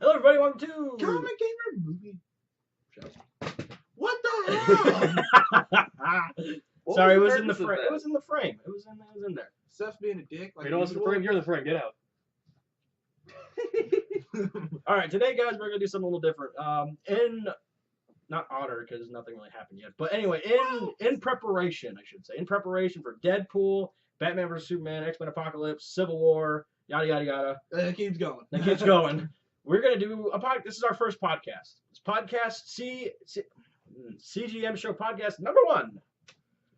Hello, everybody. Welcome to Comic Gamer Movie Show. What the hell? Sorry, it was in the frame. It was in the frame. It was in there. Steph's being a dick. Like You know what's the frame? You're the frame. Get out. All right, today, guys, we're gonna do something a little different. In not honor because nothing really happened yet, but anyway, in preparation, I should say, in preparation for Deadpool, Batman vs Superman, X-Men Apocalypse, Civil War, yada yada yada. It keeps going. That keeps going. We're gonna do a podcast. This is our first podcast. It's podcast CGM Show podcast number 1.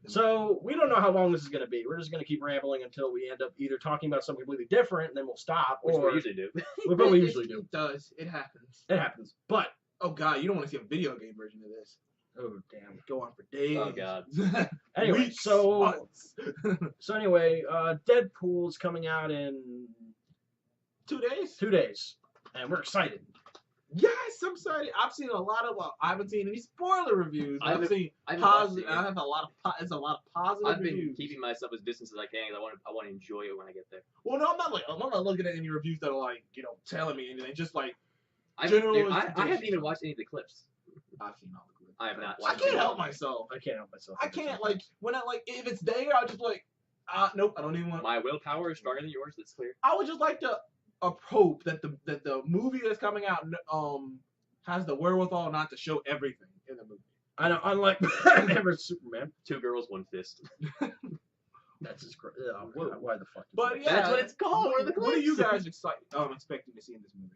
So we don't know how long this is gonna be. We're just gonna keep rambling until we end up either talking about something completely different, and then we'll stop, Which or we usually do. what we usually do. It does. It happens. It happens. But Oh god, you don't want to see a video game version of this. oh damn. Go on for days. Oh god. Anyway, Weeks, so months. anyway, Deadpool's coming out in 2 days. 2 days, and we're excited. Yes, I'm excited. I've seen a lot of. I haven't seen any spoiler reviews. But I've seen positive. I have a lot of. It's a lot of positive I've been reviews. keeping myself as distant as I can. I want to enjoy it when I get there. Well, no, I'm not looking at any reviews that are like telling me anything. Just like I general. haven't even watched any of the clips. I've seen all the clips. I have not I watched can't any. help myself. I can't help myself. I can't when I if it's there, I'll just nope, I don't even want. My willpower is stronger than yours. That's clear. I would just like to hope that the movie that's coming out has the wherewithal not to show everything in the movie. I know, unlike Batman vs Superman. 2 girls, 1 fist. That's just crazy. Why the fuck? But yeah, That's what it's called. What are you guys expecting to see in this movie?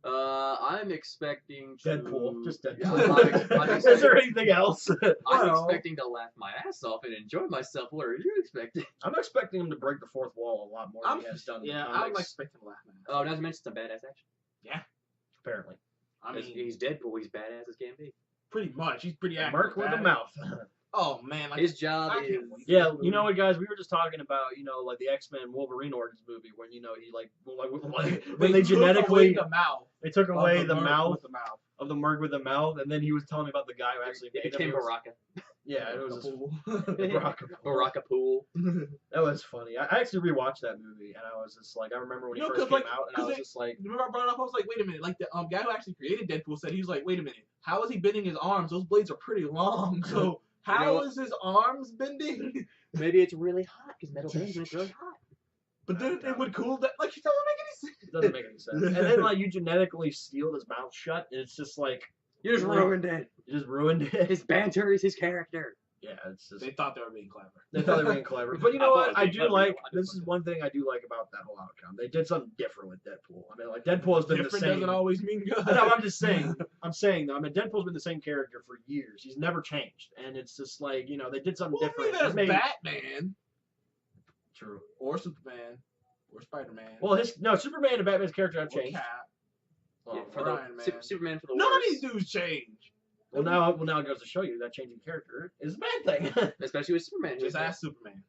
I'm expecting to... Deadpool, just Yeah, Deadpool. Is there anything else? I'm expecting to laugh my ass off and enjoy myself. What are you expecting? I'm expecting him to break the fourth wall a lot more than he has done. Yeah, in the I'm comics, expecting to laugh. Oh, not to mention some badass action. apparently. I mean, He's Deadpool. He's badass as can be. pretty much. He's pretty accurate. Merc with a mouth. Oh man, His job I is... can't wait. Yeah, you know what, guys? We were just talking about, like the X-Men Wolverine Origins movie, when he when they genetically the mouth. they took away the Merc mouth with the mouth. of the Merc with the mouth, and then he was telling me about the guy who actually It made became him. Baraka. Yeah, it was Baraka. Baraka Pool. That was funny. I actually rewatched that movie, and I was just like, I remember when he first came out, and I was just like, Remember I brought it up? I was like, wait a minute. Like the guy who actually created Deadpool said, he was like, wait a minute. How is he bending his arms? Those blades are pretty long. So how is his arms bending? Maybe it's really hot because metal bends when it's really hot. But then it would cool that. Like, it doesn't make any sense. it doesn't make any sense. And then you genetically sealed his mouth shut, and it's just like You just ruined it. you just ruined it. His banter is his character. Yeah, it's just They thought they were being clever. they thought they were being clever. But you know I thought what? it was I being do clever. like. I This just is one thing I do like about that whole outcome. They did something different with Deadpool. I mean, Deadpool has been Different the same. doesn't always mean good. No, I'm just saying. Though. Deadpool's been the same character for years. He's never changed, and it's just like they did something Well, different. there's Maybe- Batman True. or Superman or Spider-Man. Well, Superman and Batman's character have or changed. Cap. Well, Yeah, for for Iron the Man. Superman for the None of worst. these dudes change. now it goes to show you that changing character is a bad thing. Especially with Superman. Just ask Superman.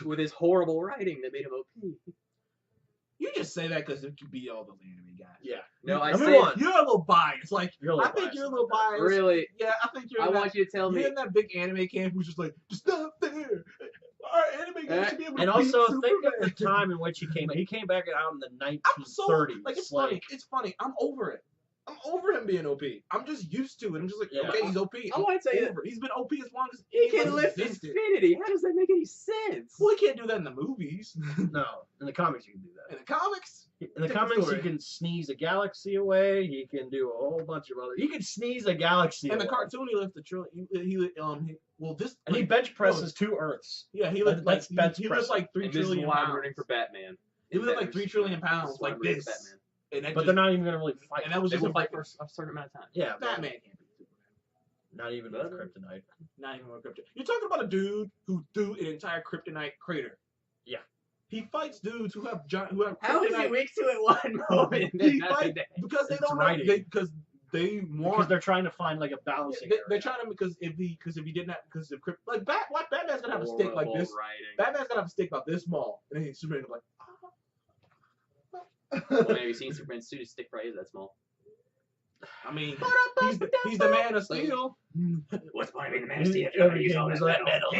With his horrible writing that made him OP. You just say that because it could be all those anime guys. Yeah. No, I Number say one. You're a little biased. Like, You're a little I think biased. you're a little biased. really. Yeah, I think you're. I in want you to tell that, me. You're in that big anime camp who's just like, it's not fair. Our anime guys should be able to And beat also think Superman. of the time in which he came. He came back out in the 1930s. I'm so like it's funny. It's funny. I'm over it. I'm over him being OP. I'm just used to it. I'm just like, Yeah. okay, he's OP. I want to say that over. He's been OP as long as he can anyone's lift existed. infinity. How does that make any sense? Well, he can't do that in the movies. No, in the comics you can do that. In the comics, In the Different comics, story. he can sneeze a galaxy away. He can do a whole bunch of other. He can sneeze a galaxy in away. the cartoon, he lifts the trillion. And he bench presses 2 Earths. Yeah, he lifts That's bench he lifts like 3 And this is trillion why I'm pounds. rooting for Batman. He lifts like 3 trillion This pounds is why like I'm rooting for this. Batman. And that But just, they're not even gonna really fight. and that was They just will fight for a certain amount of time. Yeah, Batman can't beat Superman. not even with kryptonite. Not even with kryptonite. You're talking about a dude who threw an entire kryptonite crater. Yeah. He fights dudes who have kryptonite. How is he weak to it one moment? He fight because they It's don't writing. know because they want Because they're trying to find like a balancing. they're area. trying to because if he did not because if Batman's gonna have a stick like this. Writing. Batman's gonna have a stick about this small, and then Superman's like. Well, have you seen Superman's suit? His stick probably is that small. I mean, he's the Man of Steel. What's the point of being the Man of Steel? Every game is like metal.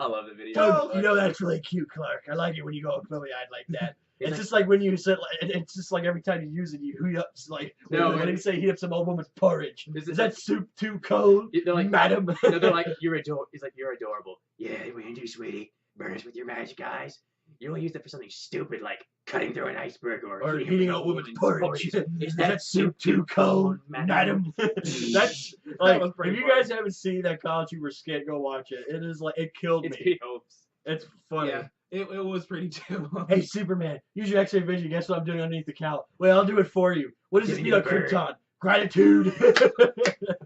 I love the video. Well, You know that's really cute, Clark. I like it when you go filmy-eyed like that. It's just like when you said, it's just like every time you use it, you heat up, like, No, when you say heat up some old woman's porridge. Is Is that soup too cold, They're like, madam? no, they're like, you're adorable. He's like, you're adorable. Yeah, what you do, sweetie? Burn us with your magic eyes. You only use it for something stupid like cutting through an iceberg or heating up woman's porridge. Is that soup too cold, madam? That's like, was pretty if you funny. guys haven't seen that College Humor skit, go watch it. It is like, it killed It's me. Pete Hopes. It's funny. Yeah, it was pretty chill. Hey, Superman, use your X-ray vision. Guess what I'm doing underneath the couch? Well, I'll do it for you. What does this Giving mean you on a bird. Krypton? Gratitude.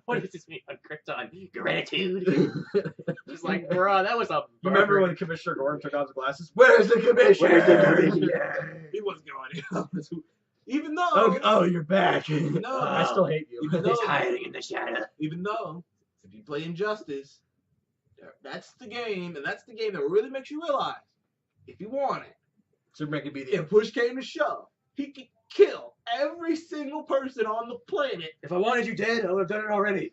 What does this mean on Krypton? Gratitude. Just like, bruh, that was a You remember bird. when Commissioner Gordon took off his glasses? Where's the commissioner? Where's the commissioner? He wasn't going in. Even though, Oh, you're back. No. I still hate you. Even though, He's hiding in the shadow. even though, if you play Injustice, that's the game, and that's the game that really makes you realize, if you want it, Superman could be the if push came to shove, he could kill every single person on the planet. If I wanted you dead, I would have done it already.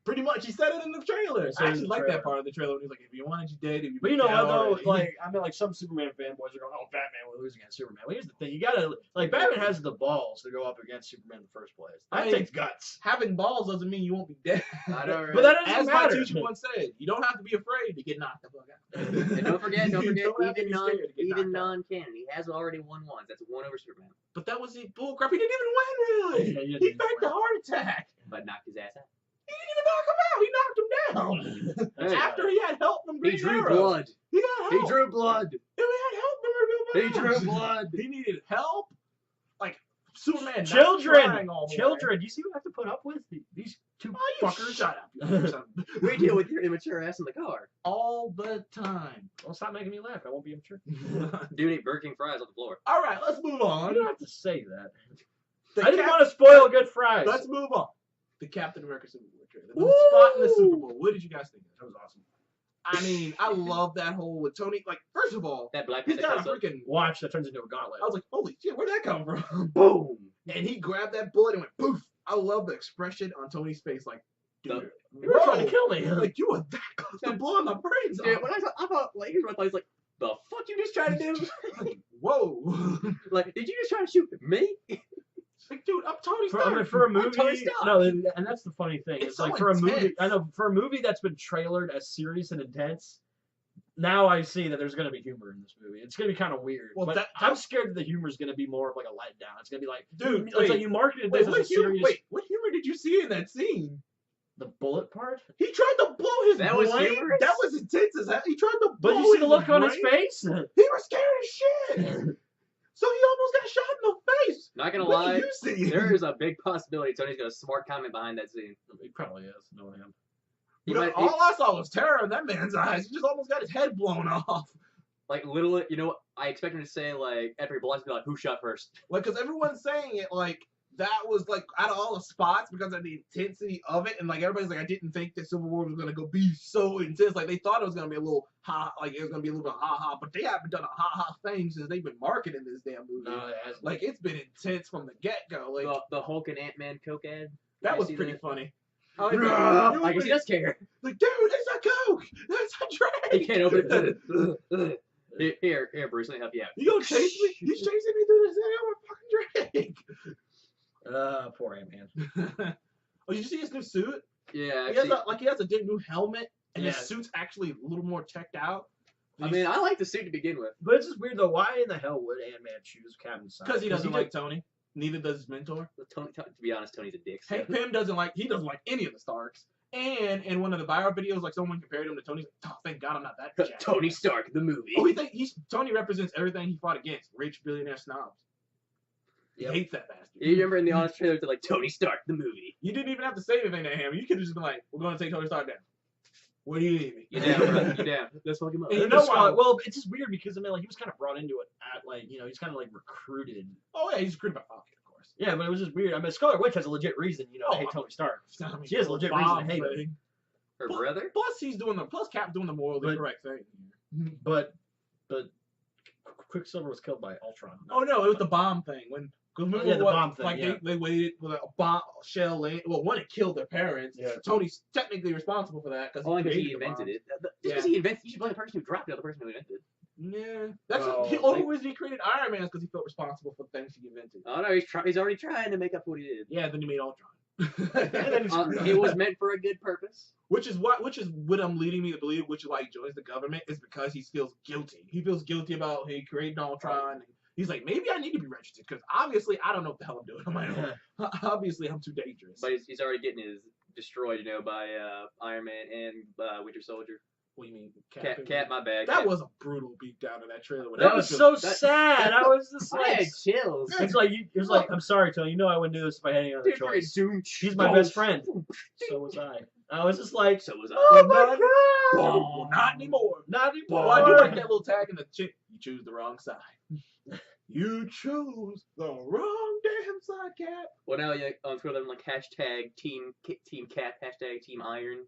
Pretty much, he said it in the trailer. He said it I in actually the like trailer. that part of the trailer when he's like, if you wanted you dead, if you But you know dead what though? already. Like, I mean, like some Superman fanboys are going, "Oh, Batman will lose against Superman." Well, here's the thing: you gotta like Batman has the balls to go up against Superman in the first place. That I mean, takes guts. having balls doesn't mean you won't be dead. I know, right? But that doesn't As my matter. teacher once said, you don't have to be afraid to get knocked the fuck out. And don't forget, You don't have to even be scared to get knocked out. non-canon, he has already won once. That's one over Superman, But that was bull crap. He didn't even win, really. Yeah, he He didn't faked win. a heart attack. but knocked his ass out. He didn't even knock him out. He knocked him down. That's After he had help from He Green drew Arrow. blood. He got He help. drew blood. He had help from He Real drew Boss. blood. He needed help. Like Superman. not Children, trying all the way. children. Do you see what I have to put up with? These two Oh, you fuckers. shut up. You son. We deal with your immature ass in the car. all the time. Well, stop making me laugh. I won't be immature. Dude ate Burger King fries on the floor. All right, let's move You on. don't have to say that. The I didn't Cap- want to spoil good fries. Let's move on. The Captain America Civil War trailer. The Woo! spot in the Super Bowl. What did you guys think? That was awesome. I mean, I love that whole with Tony. Like, first of all, That black he's man got a that comes up. freaking. Watch that turns into a gauntlet. I was like, holy shit, where'd that come from? Boom. And he grabbed that bullet and went poof. I love the expression on Tony's face, like, dude, You were trying to kill me. like you were that close to blowing my brains Dude, off. when I thought, like, here's what I thought. He's like, the fuck you just trying to do? Like, whoa. Like, did you just try to shoot me? Like, dude, I'm Tony For, Stark. I mean, for a movie, Tony Stark. no, and that's the funny thing. It's It's, so like for a movie. intense. I know for a movie that's been trailered as serious and intense. Now I see that there's gonna be humor in this movie. It's gonna be kind of weird. Well, but that- I'm scared that the humor is gonna be more of like a letdown. It's gonna be like, Dude, it's wait. like you marketed Wait, this as a serious. what humor did you see in that scene? The bullet part. He tried to blow his That was brain. humorous? That was intense as hell. He tried to blow But you see the his look on his brain. face. He was scared as shit. So he almost got shot in the face. Not gonna What lie, did you see? there is a big possibility Tony's got a smart comment behind that scene. He probably is. Knowing him. He But might, all I saw was terror in that man's eyes. He just almost got his head blown off. like, literally, you know, I expect him to say, like, after he blocks, be like, who shot first? Like, because everyone's saying it like that was like out of all the spots because of the intensity of it, and like everybody's like, I didn't think that Civil War was gonna go be so intense. Like they thought it was gonna be a little like it was gonna be a little bit ha ha, but they haven't done a ha ha thing since they've been marketing this damn movie. No, it hasn't. Like it's been intense from the get go. Like The Hulk and Ant-Man Coke ad? that you was see pretty that? funny. Oh, Bruh. I guess he does care. Like, dude, it's a Coke. That's a drink. He can't open it. Here, Bruce, let me help you out. You gonna chase me? He's chasing me through this thing. I'm a fucking drink. Poor Ant-Man. Oh, did you see his new suit? Yeah, He has actually, he has a new helmet, and Yeah. his suit's actually a little more checked out. I mean, I like the suit to begin with. But it's just weird though. Why in the hell would Ant-Man choose Captain Side? Because he doesn't like Tony. Neither does his mentor. To be honest, Tony's a dick. So. Hank Pym doesn't like any of the Starks. And in one of the viral videos, like someone compared him to Tony. Oh, thank God I'm not that jacked. Tony Stark, the movie. Oh, Tony represents everything he fought against. Rich billionaire snobs. He Yep. hates that bastard. You remember in the honest trailer, they're like, Tony Stark, the movie. You didn't even have to say anything to him. You could have just been like, we're going to take Tony Stark down. Where do you need me? You down, bro. You down. Let's fuck him up. And You you know know why? why- Well, it's just weird because I mean, like he was kind of brought into it at like he's kind of like recruited. Oh, yeah, he's recruited by Falcon, of course. Yeah, but it was just weird. I mean, Scarlet Witch has a legit reason, to Oh, hate Tony Stark. I mean, She has a legit reason to hate him. thing. Her brother? Plus Cap's doing the morally But- correct thing. But Quicksilver was killed by Ultron. Oh no, it was the bomb thing. Cause remember Yeah, the what, bomb thing, Like yeah. they waited with a bomb shell land. Well, one it killed their parents. Yeah. Tony's technically responsible for that because Only because he invented it. Just because he invented, you should blame the person who dropped it, not the person who invented it. Yeah, that's Well, the only reason he created Iron Man is because he felt responsible for things he invented. Oh no, he's already trying to make up for what he did. Yeah, then he made Ultron. And then he screwed up. It was meant for a good purpose. Which is what I'm leading me to believe, which is why he joins the government, is because he feels guilty. He feels guilty about he created Ultron. He's like, maybe I need to be registered because obviously I don't know what the hell I'm doing on my own. Obviously I'm too dangerous. But he's already getting his destroyed, by Iron Man and Winter Soldier. What do you mean? Cat, my bad. That Cap. was a brutal beatdown in that trailer. That was so sad. I was just I like, had chills. it was like, I'm sorry, Tony. You know I wouldn't do this if I had any other choice. He's my best friend. So was I. I was just like, So was I. oh my god! Well, not anymore. Not anymore. Well, I do like that little tag in the chick. You choose the wrong side. You chose the wrong damn side, Cap. Well, now on Twitter, I'm like hashtag Team Cap, hashtag Team Iron.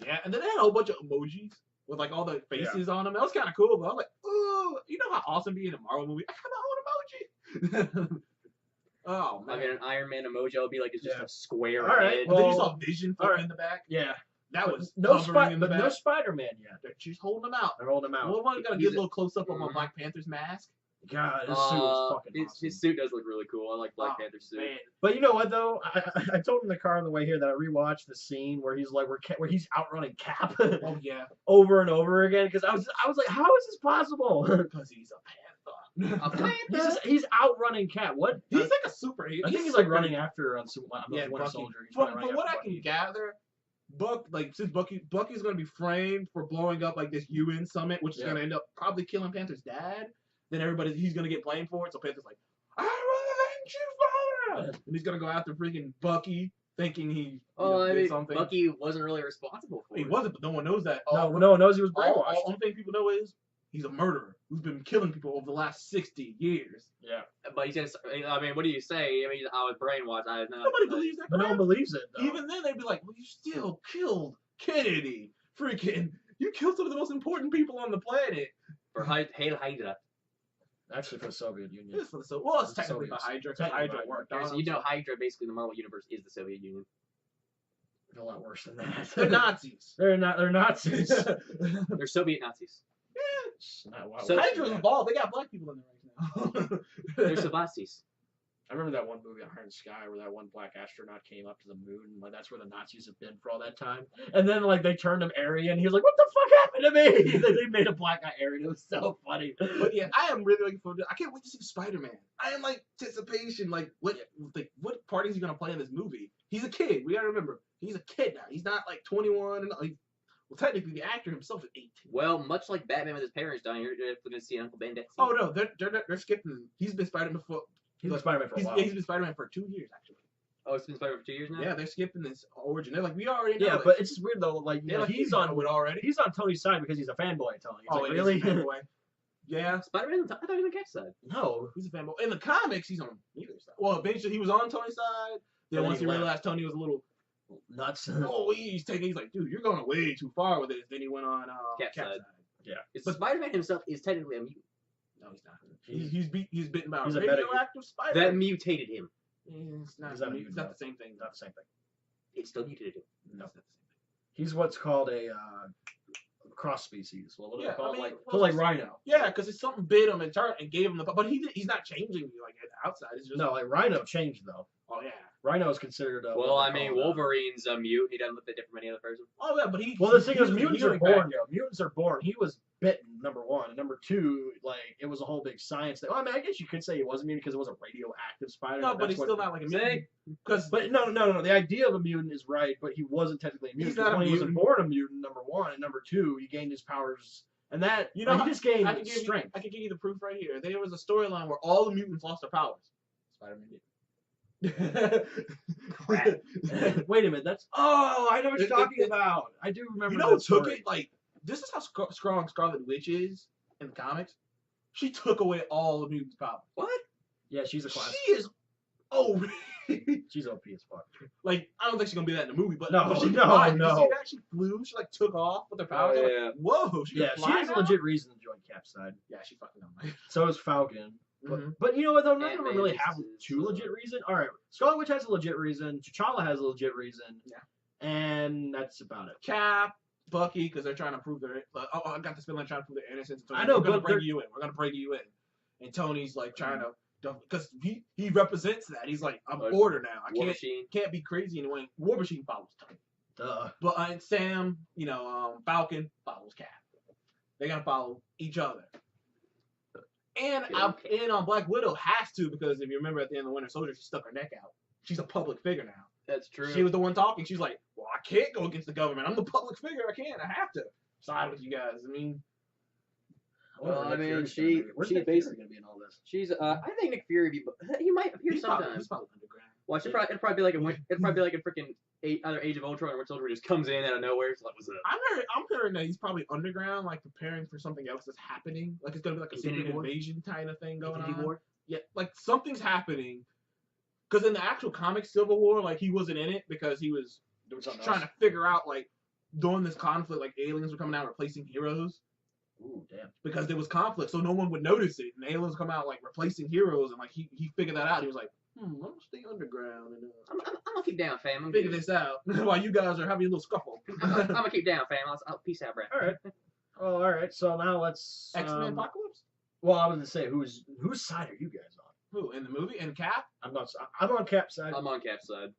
Yeah, and then they had a whole bunch of emojis with like all the faces on them. That was kind of cool, but I was like, ooh, you know how awesome being in a Marvel movie? I have my own emoji. Oh man. I mean, an Iron Man emoji would be like it's just Yeah. a square All right, head. And then you well, saw Vision floating in the back. Yeah. That But was no hovering in the back. no Spider-Man yet. She's holding him out. They're holding him out. Well, one got a He's good little close up on Mhm. Black Panther's mask. God, this suit is fucking awesome. His suit does look really cool. I like Black Oh, Panther's suit. Man. But you know what though? I told him in the car on the way here that I rewatched the scene where he's like where he's outrunning Cap Oh yeah, over and over again because I was like, how is this possible? because he's a panther. A panther? He's outrunning Cap. What? He's like a superhero. I think he's like running after on Yeah, Winter Bucky. Soldier. He's From probably running what I after can Bucky. gather, since Bucky's gonna be framed for blowing up like this UN summit, which is Yeah. gonna end up probably killing Panther's dad, then he's gonna get blamed for it. So Panther's like, I revenge you, father, and he's gonna go after freaking Bucky, thinking he did something. Bucky wasn't really responsible for He it. wasn't, but no one knows that. No one knows he was All brainwashed. only thing people know is he's a murderer who's been killing people over the last 60 years. Yeah. But he's just, I mean, what do you say? I mean, I was brainwashed. Nobody believes that. But no crap. one believes it. Though. Even then, they'd be like, well, you still killed Kennedy. Freaking, you killed some of the most important people on the planet. For Hail Hydra. Actually, for the Soviet Union. It's for the well, it's The technically the Soviets. Hydra, because Technically Hydra Hydra. worked on So them. you know, Hydra, basically, in the Marvel Universe, is the Soviet Union. A lot worse than that. They're Nazis. They're not. They're Nazis. They're Soviet Nazis. It's not wild. So- Hydra's involved. They got black people in there right now. They're Savastis. I remember that one movie, Iron Sky, where that one black astronaut came up to the moon, and like that's where the Nazis have been for all that time. And then like they turned him Aryan, and he was like, "What the fuck happened to me?" they made a black guy Aryan. It was so funny. But yeah, I am really looking forward to. I can't wait to see Spider-Man. I am like anticipation. Like what part is he gonna play in this movie? He's a kid. We gotta remember, he's a kid now. He's not like 21. And like, well, technically, the actor himself is 18. Well, much like Batman with his parents dying, you're going to see Uncle Ben death. Oh no, they're skipping. He's been Spider-Man before. He's been Spider-Man for a while. He's been Spider-Man for 2 years actually. Oh, it's been Spider-Man for 2 years now? Yeah, they're skipping this origin. They're like, we already know. Yeah, it. but it's just weird though. Like, you They're know, like, he's you on know it already. He's on Tony's side because he's a fanboy. Tony. It's like, it is really? a fanboy. Yeah, Spider-Man? I thought he was on Cat's side. No. he's a fanboy. In the comics, he's on neither side. Well, eventually he was on Tony's side. Then But once he he left. realized Tony was a little, Nuts. he's like, dude, you're going way too far with this. Then he went on Cat's Cat's side. side. But Spider-Man himself is technically a mutant. No, he's not. He's bitten by a He's a medic. radioactive spider. That mutated him. It's not, He's not a it's mutant, not no. the same thing. Not the same thing. It still mutated him. No. It's not the same He's what's called a cross species. Well, what do Yeah, they call I it? mean, Like, well, like Rhino. Yeah, because it's something bit him and turned and gave him the. But he's not changing like outside. It's just No, like Rhino changed though. Oh yeah. Rhino is considered a. Well, what I they mean, call, Wolverine's a mutant. He doesn't look that different from any other person. Oh yeah, but he. Well, the thing is, he- mutants he are went born. back. Yo. Mutants are born. He was bitten. Number one, and number two, like it was a whole big science thing. Well, I mean, I guess you could say he was a mutant because it was a radioactive spider. No, but that's he's what- still not like a See? mutant. Because But no. The idea of a mutant is right, but he wasn't technically a mutant. He's not 'cause a when he wasn't mutant. born a mutant, number one, and number two, he gained his powers, and that You know, like, he just gained I can give strength. I can give you the proof right here. There was a storyline where all the mutants lost their powers. Spider-Man did. Crap. Wait a minute, that's I know what you're It- talking it- about. I do remember. You know that who took story. it? Like, this is how strong Scarlet Witch is in the comics. She took away all the mutants' powers. What? Yeah, she's a class. She is. Oh, She's OP as fuck. like I don't think she's gonna be that in the movie, but No, but she no, flied. Did no. you see that? She flew. She like took off with her powers. I'm like, yeah. whoa, she Yeah, can she fly has a now? legit reason to join Cap's side. Yeah, she fucking on. So is Falcon. Mhm. But you know what though? None of them Ant-Man really is have his, two legit reason. All right, Scarlet Witch has a legit reason. T'Challa has a legit reason. Yeah. And that's about it. Cap, Bucky because they're trying to prove their. I got this feeling trying to prove their innocence. I know, we're gonna but bring you in. We're gonna bring you in. And Tony's like trying to, because he represents that. He's like, I'm order now. I War Machine. can't be crazy anyway. War Machine follows Tony. Duh. But and Sam, Falcon follows Cap. They gotta follow each other. And Black Widow has to, because if you remember at the end of the Winter Soldier, she stuck her neck out. She's a public figure now. That's true. She was the one talking. She's like, well, I can't go against the government. I'm the public figure. I can't. I have to side with you guys. I mean, Well, I mean, where's she basically gonna be in all this? she's. I think Nick Fury. He might appear he's sometimes. probably underground. Watch it. It'd probably be like a freaking either Age of Ultron or Winter Soldier just comes in out of nowhere. It's like, what's up? I'm hearing that he's probably underground, like preparing for something else that's happening. Like it's gonna be like a Infinity secret War? invasion kind of thing going Infinity on. War? Yeah, like something's happening. Because in the actual comic Civil War, like he wasn't in it because he was Doing something trying else. to figure out like during this conflict, like aliens were coming out replacing heroes Ooh, damn. because there was conflict, so no one would notice it, and aliens come out like replacing heroes, and like he figured that out. He was like, I'm gonna stay underground and I'm gonna keep down, fam. I'm figure this out while you guys are having a little scuffle. I'm gonna keep down, fam. I'll peace out, bro. All right. Oh, all right. So now let's. X-Men Apocalypse? Well, I was gonna say whose side are you guys on? Who in the movie? And Cap? I'm on Cap's side. I'm on Cap's side.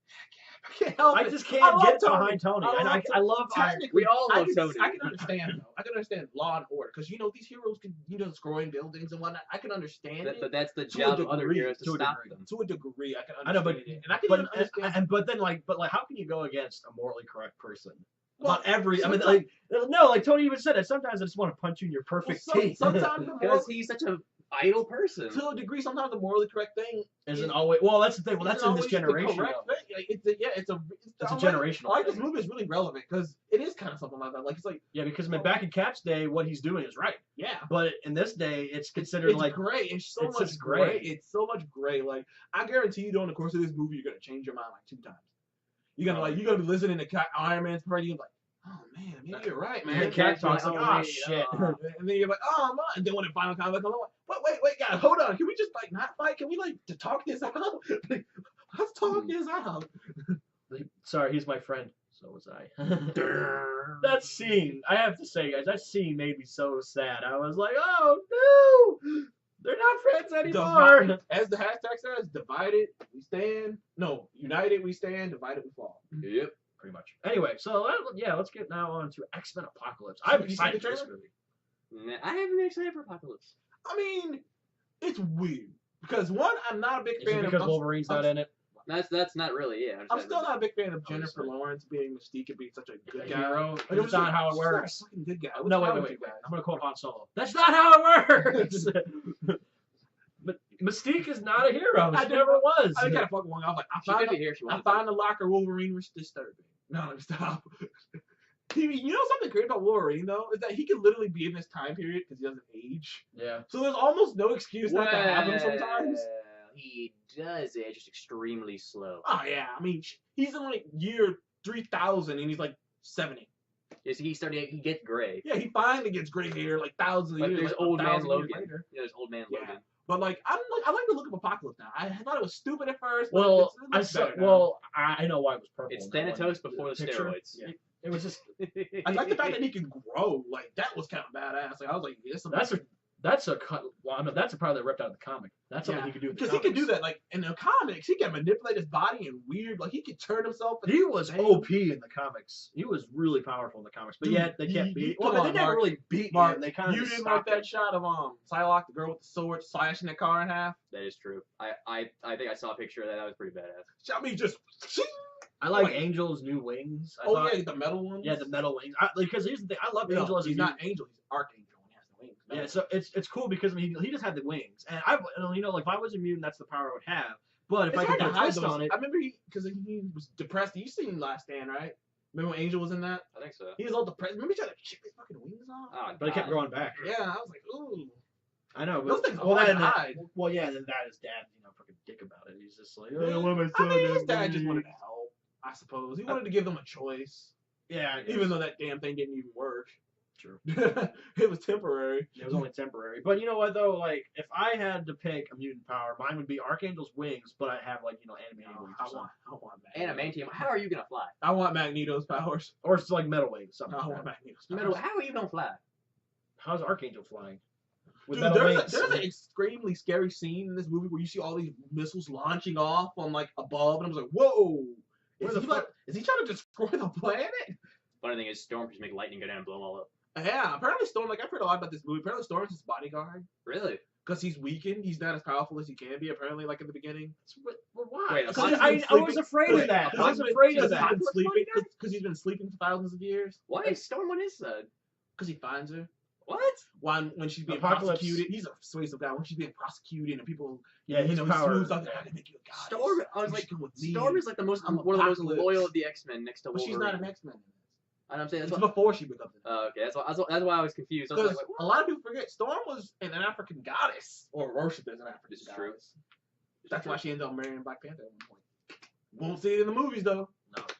I can't help I it. just I can't love get Tony. behind Tony. I And love I love Iron. Technically, We all love I Tony. can understand though. I can understand Law and Order because these heroes can destroy buildings and whatnot. I can understand it. But that's the To a job of other degree, heroes to to a stop degree. them. To a degree, I can I know, understand but it, and I can even understand. but then how can you go against a morally correct person? Well, Not every. I mean, sometimes- like Tony even said it. Sometimes I just want to punch you in your perfect teeth. Sometimes Because he's such a idle person. to a degree, sometimes the morally correct thing isn't always. Well, that's the thing. Well, that's isn't in this always the generation. correct though. thing. Like, it's a It's a I generational like this thing. movie is really relevant because it is kind of something like that. Like it's like Yeah, because I mean, back in Cap's day, what he's doing is right. yeah. But in this day, it's considered It's like great. It's so it's much just great. great. It's so much great. Like I guarantee you, during the course of this movie, you're gonna change your mind like 2 times. You're gonna be listening to Iron Man's party. You're like, oh man, maybe you're right, man. man. Cap talks like, oh, oh shit. And then you're like, oh man. And then when the final conflict comes, I'm like, wait, guys, hold on. Can we just like not fight? Can we like to talk this out? Like, let's talk this out. Sorry, he's my friend. So was I. That scene, I have to say, guys, that scene made me so sad. I was like, oh no, they're not friends anymore. As the hashtag says, divided we stand. No, united we stand. Divided we fall. Yep. Pretty much. Anyway, so let's get now on to X-Men Apocalypse. I'm Did you see excited the for this trailer? movie. I haven't been excited for Apocalypse. I mean, it's weird because one, I'm not a big Is it fan because of. Wolverine's not in it? That's not really it. I'm still not a big fan of Jennifer Obviously. Lawrence being Mystique and being such a good A guy. hero? Like, That's not how it she's works. Not a fucking good guy. What's No, wrong wait. with you guys? I'm gonna quote Han Solo. That's not how it works. But Mystique is not a hero. I She did- never was. I kind of fucking wrong. I was like, She could be here if she I wants. find the locker Wolverine was disturbing. No, let me stop. You know something great about Wolverine though is that he can literally be in this time period because he doesn't age. Yeah. So there's almost no excuse not to have him sometimes. He does it, just extremely slow. Oh yeah, I mean he's in like year 3000 and he's like 70. Yes, he gets gray. Yeah, he finally gets gray hair like thousands of Like years. there's like, old man 1,000 years Logan. later. Yeah, there's old man Yeah. Logan. But like I like the look of Apocalypse now. I thought it was stupid at first. But Well, it looks better now. I know why it was purple. It's in that one. Thanatos before the picture. steroids. Yeah. It was just I like the fact that he can grow. Like that was kind of badass. Like I was like, yes, that's a cut. Well, I mean, that's a part that ripped out of the comic. That's something Yeah, he could do. in the because he could do comics. that. Like in the comics, he can manipulate his body and weird. Like he could turn himself. into He was things. OP in the comics. He was really powerful in the comics, but Dude, yet they can't beat. come Well, they on, never Mark. really beat Mark, him. They kind of you just didn't like stopped that him. shot of Psylocke, the girl with the sword, slashing that car in half. That is true. I think I saw a picture of that. That was pretty badass. I mean, just. I like Like- Angel's new wings. I Oh thought, yeah, the metal ones. yeah, the metal wings. Because here's the thing. I love No, Angel as a he's hero. not Angel. He's Archangel. He has the wings. Yeah, so it's cool because I mean, he just had the wings, and like if I was immune, that's the power I would have. But if It's I hard could to put a hide twist those. on it, I remember because he was depressed. You seen Last Stand, right? Remember when Angel was in that? I think so. He was all depressed. Remember he tried to chip his fucking wings off? Oh, but it kept God. growing back. Yeah, I was like, ooh. I know, Those but things are well, hard that, to hide. well, yeah, then that his dad, fucking dick about it. He's just like, Yeah. oh, what am I mean, his doing? dad just wanted to help, I suppose. He wanted to give them a choice, Yeah, I guess. even though that damn thing didn't even work. True. It was temporary. It was only temporary. But you know what though? Like, if I had to pick a mutant power, mine would be Archangel's wings, but I have like animated wings or something. I want Magneto. Adamantium. How are you gonna fly? I want Magneto's powers. Or it's like metal wings, something. I like want that. Magneto's powers. Metal. How are you gonna fly? How's Archangel flying? With Dude, metal there's wings. an extremely scary scene in this movie where you see all these missiles launching off on like above, and I was like, "Whoa! Where Is the he, fuck- like, is he trying to destroy the planet?" Funny thing is, Storm can just make lightning go down and blow them all up. Yeah, apparently Storm. Like I've heard a lot about this movie. Apparently Storm is his bodyguard Really? because he's weakened. He's not as powerful as he can be. Apparently, like in the beginning. But why? Wait, Because he's I been was sleeping- afraid of that. I was afraid of Because that. he's been sleeping. Because he's been sleeping for thousands of years. Why is Storm on his side? Because he finds her. What? When she's being Apocalypse. prosecuted, he's a persuasive guy. When she's being prosecuted and people, Yeah, his he power. smooths out, I can make you a goddess. Storm. I was You like, should come with me. Storm is like the most I'm one of the most Apocalypse. loyal of the X-Men next to But Wolverine. she's not an X-Men. And I'm saying It's that's why. before she becomes an Oh, okay, that's why I was confused. I was Because like, a lot of people forget Storm was an African goddess, or worshipped as an African This is goddess. true. That's why she ended up marrying Black Panther at one point. Won't see it in the movies though.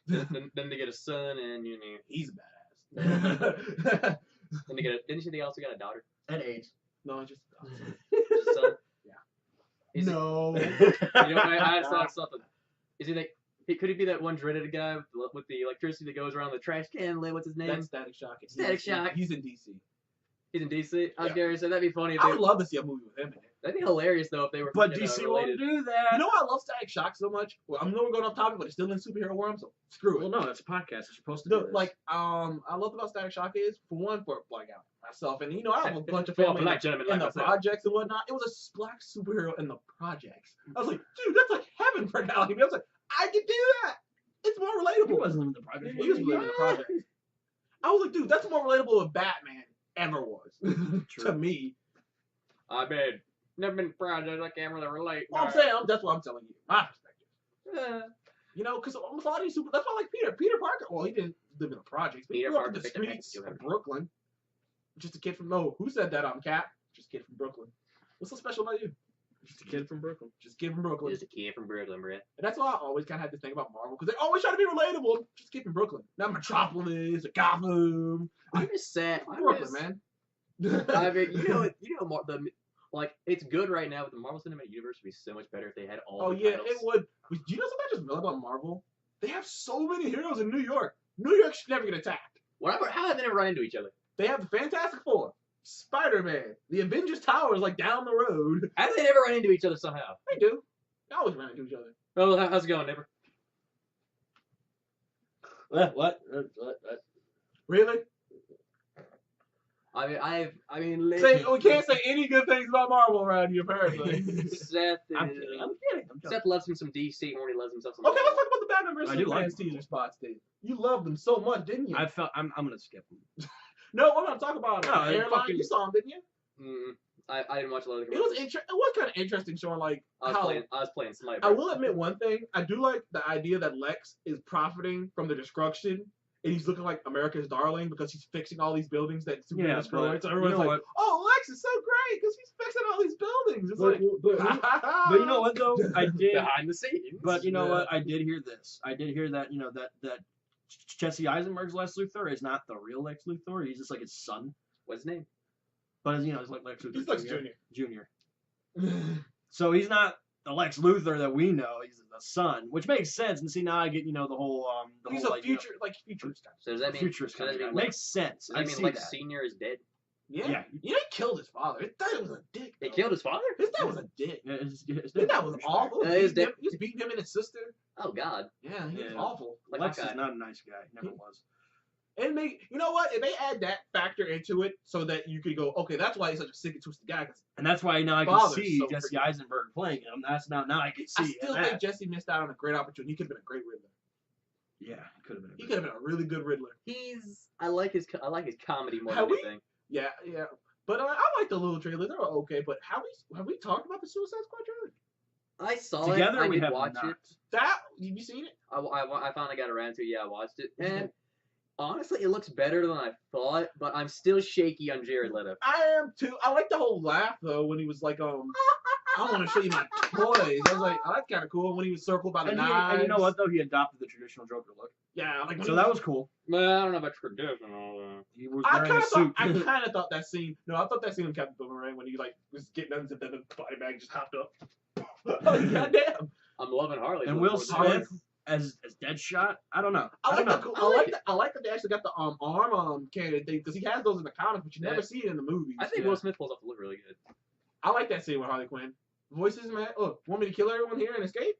No. then they get a son, and you know, He's a badass. then they get a. Didn't they also got a daughter? And AIDS. No, just Just a son. Yeah. Is it- no. You know, I saw something. Is he like? Could he be that one dreaded guy with the electricity that goes around the trash can lid? What's his name? That's Static Shock. Static Shock. He's in DC. He's in DC. I was Yeah. gonna say that'd be funny. If I they, would love to see a movie with him in it. that'd be hilarious though if they were. But freaking, DC won't related. do that. You know why I love Static Shock so much? Well, I know we're going off topic, but it's still in superhero world, so screw it. Well, no, it's a podcast. You're supposed to do No, this. like, I love about Static Shock is, for one, for like myself, and you know, I have a bunch of For a family black gentleman in like the myself. projects and whatnot. It was a black superhero in the projects. I was like, dude, that's like heaven for a guy like me. I was like, I can do that. It's more he relatable. wasn't in the project. He was living in the project. I was like, dude, that's more relatable than Batman ever was to me. I mean, never been project. I can't really relate. Well, I'm saying that's what I'm telling you, my perspective. Uh, You know, because almost a lot of these that's why I like Peter Parker. Well, he didn't live in the projects, but he Peter grew up Parker in the picked up streets Hank of Brooklyn. Just a kid from who said that on Cap? Just a kid from Brooklyn. What's so special about you? Just a kid from Brooklyn. Just a kid from Brooklyn. just a kid from Brooklyn, bro. And that's why I always kind of had this thing about Marvel, because they always try to be relatable. Just a kid from Brooklyn, not Metropolis or Gotham. I'm just sad. I'm Brooklyn, just, man. I mean, it's good right now with the Marvel Cinematic Universe. Would be so much better if they had all. Oh the yeah, titles. it would. Do you know something I just read about Marvel? They have so many heroes in New York. New York should never get attacked. How have they never run into each other? They have the Fantastic Four, Spider-Man, the Avengers Tower is like down the road. How do they never run into each other somehow? They do. They always run into each other. Oh, how's it going, neighbor? What? Really? I mean, Say, listen, we can't say any good things about Marvel around here, apparently. Seth. I'm kidding. I'm kidding. I'm joking. Seth loves him some DC more than he loves himself some. Okay, let's talk about the Batman vs. I do Superman like teaser spots, Dave. You loved them so much, didn't you? I'm gonna skip them. No, we're not talking about No, it. it Airline, fucking- you saw them, didn't you? I didn't watch a lot of the It was commercials. it was kind of interesting showing like I how. was playing Smite. I will admit one thing. I do like the idea that Lex is profiting from the destruction, and he's looking like America's darling because he's fixing all these buildings that Superman Yeah, destroyed. but So everyone's you know like, "Oh, Lex is so great because he's fixing all these buildings." It's But you know what though? I did. behind the scenes. But you know Yeah. what? I did hear this. I did hear that that Jesse Eisenberg's Lex Luthor is not the real Lex Luthor. He's just like his son. What's his name? But it's like Lex Luthor He's Lex Jr. So he's not the Lex Luthor that we know. He's the son, which makes sense. And see now I get the whole He's whole, a future futurist. So does that mean? futurist so kind does of that guy. mean Makes sense. Does I that mean see Lex that. Senior is dead? Yeah. Yeah. You know, he killed his father. His dad was a dick. They though. killed his father? His dad was a dick. Yeah, His dad was awful. Yeah, his He dad- was beating him and his sister. Oh God. Yeah, he was Yeah. awful. Like Lex my is guy. not a nice guy. Never was. And you know what? If they add that factor into it, so that you could go, okay, that's why he's such a sick and twisted guy. Because And that's why now I can Father's see so Jesse freaking- Eisenberg playing him. That's now I can see I still that. think Jesse missed out on a great opportunity. He could have been a great Riddler. Yeah, it could have been. He could have been a really good Riddler. I like his comedy more Have than we- anything. Yeah, yeah. But I like the little trailers. They were okay. But have we talked about the Suicide Squad trailer? I saw Together it. I we did have watch not. it. Have you seen it? I finally got around to it. Yeah, I watched it. And honestly, it looks better than I thought. But I'm still shaky on Jared Leto. I am too. I like the whole laugh though when he was like I want to show you my toys. I was like, oh, that's kind of cool. When he was circled by the knives. And you know what though? He adopted the traditional Joker look. Yeah, like So that was cool. Well, I don't know about traditional. He was I wearing kind a of suit. thought. I kind of thought that scene. No, I thought that scene with Captain Boomerang when he like was getting done, and then the body bag just hopped up. Goddamn. I'm loving Harley. And Will Smith as Deadshot. I don't know. I like don't know. I like that they actually got the arm cannon thing because he has those in the comics, but you never see it in the movies. I think Will Smith pulls off the look really good. I like that scene with Harley Quinn. Voices, man. Oh, want me to kill everyone here and escape?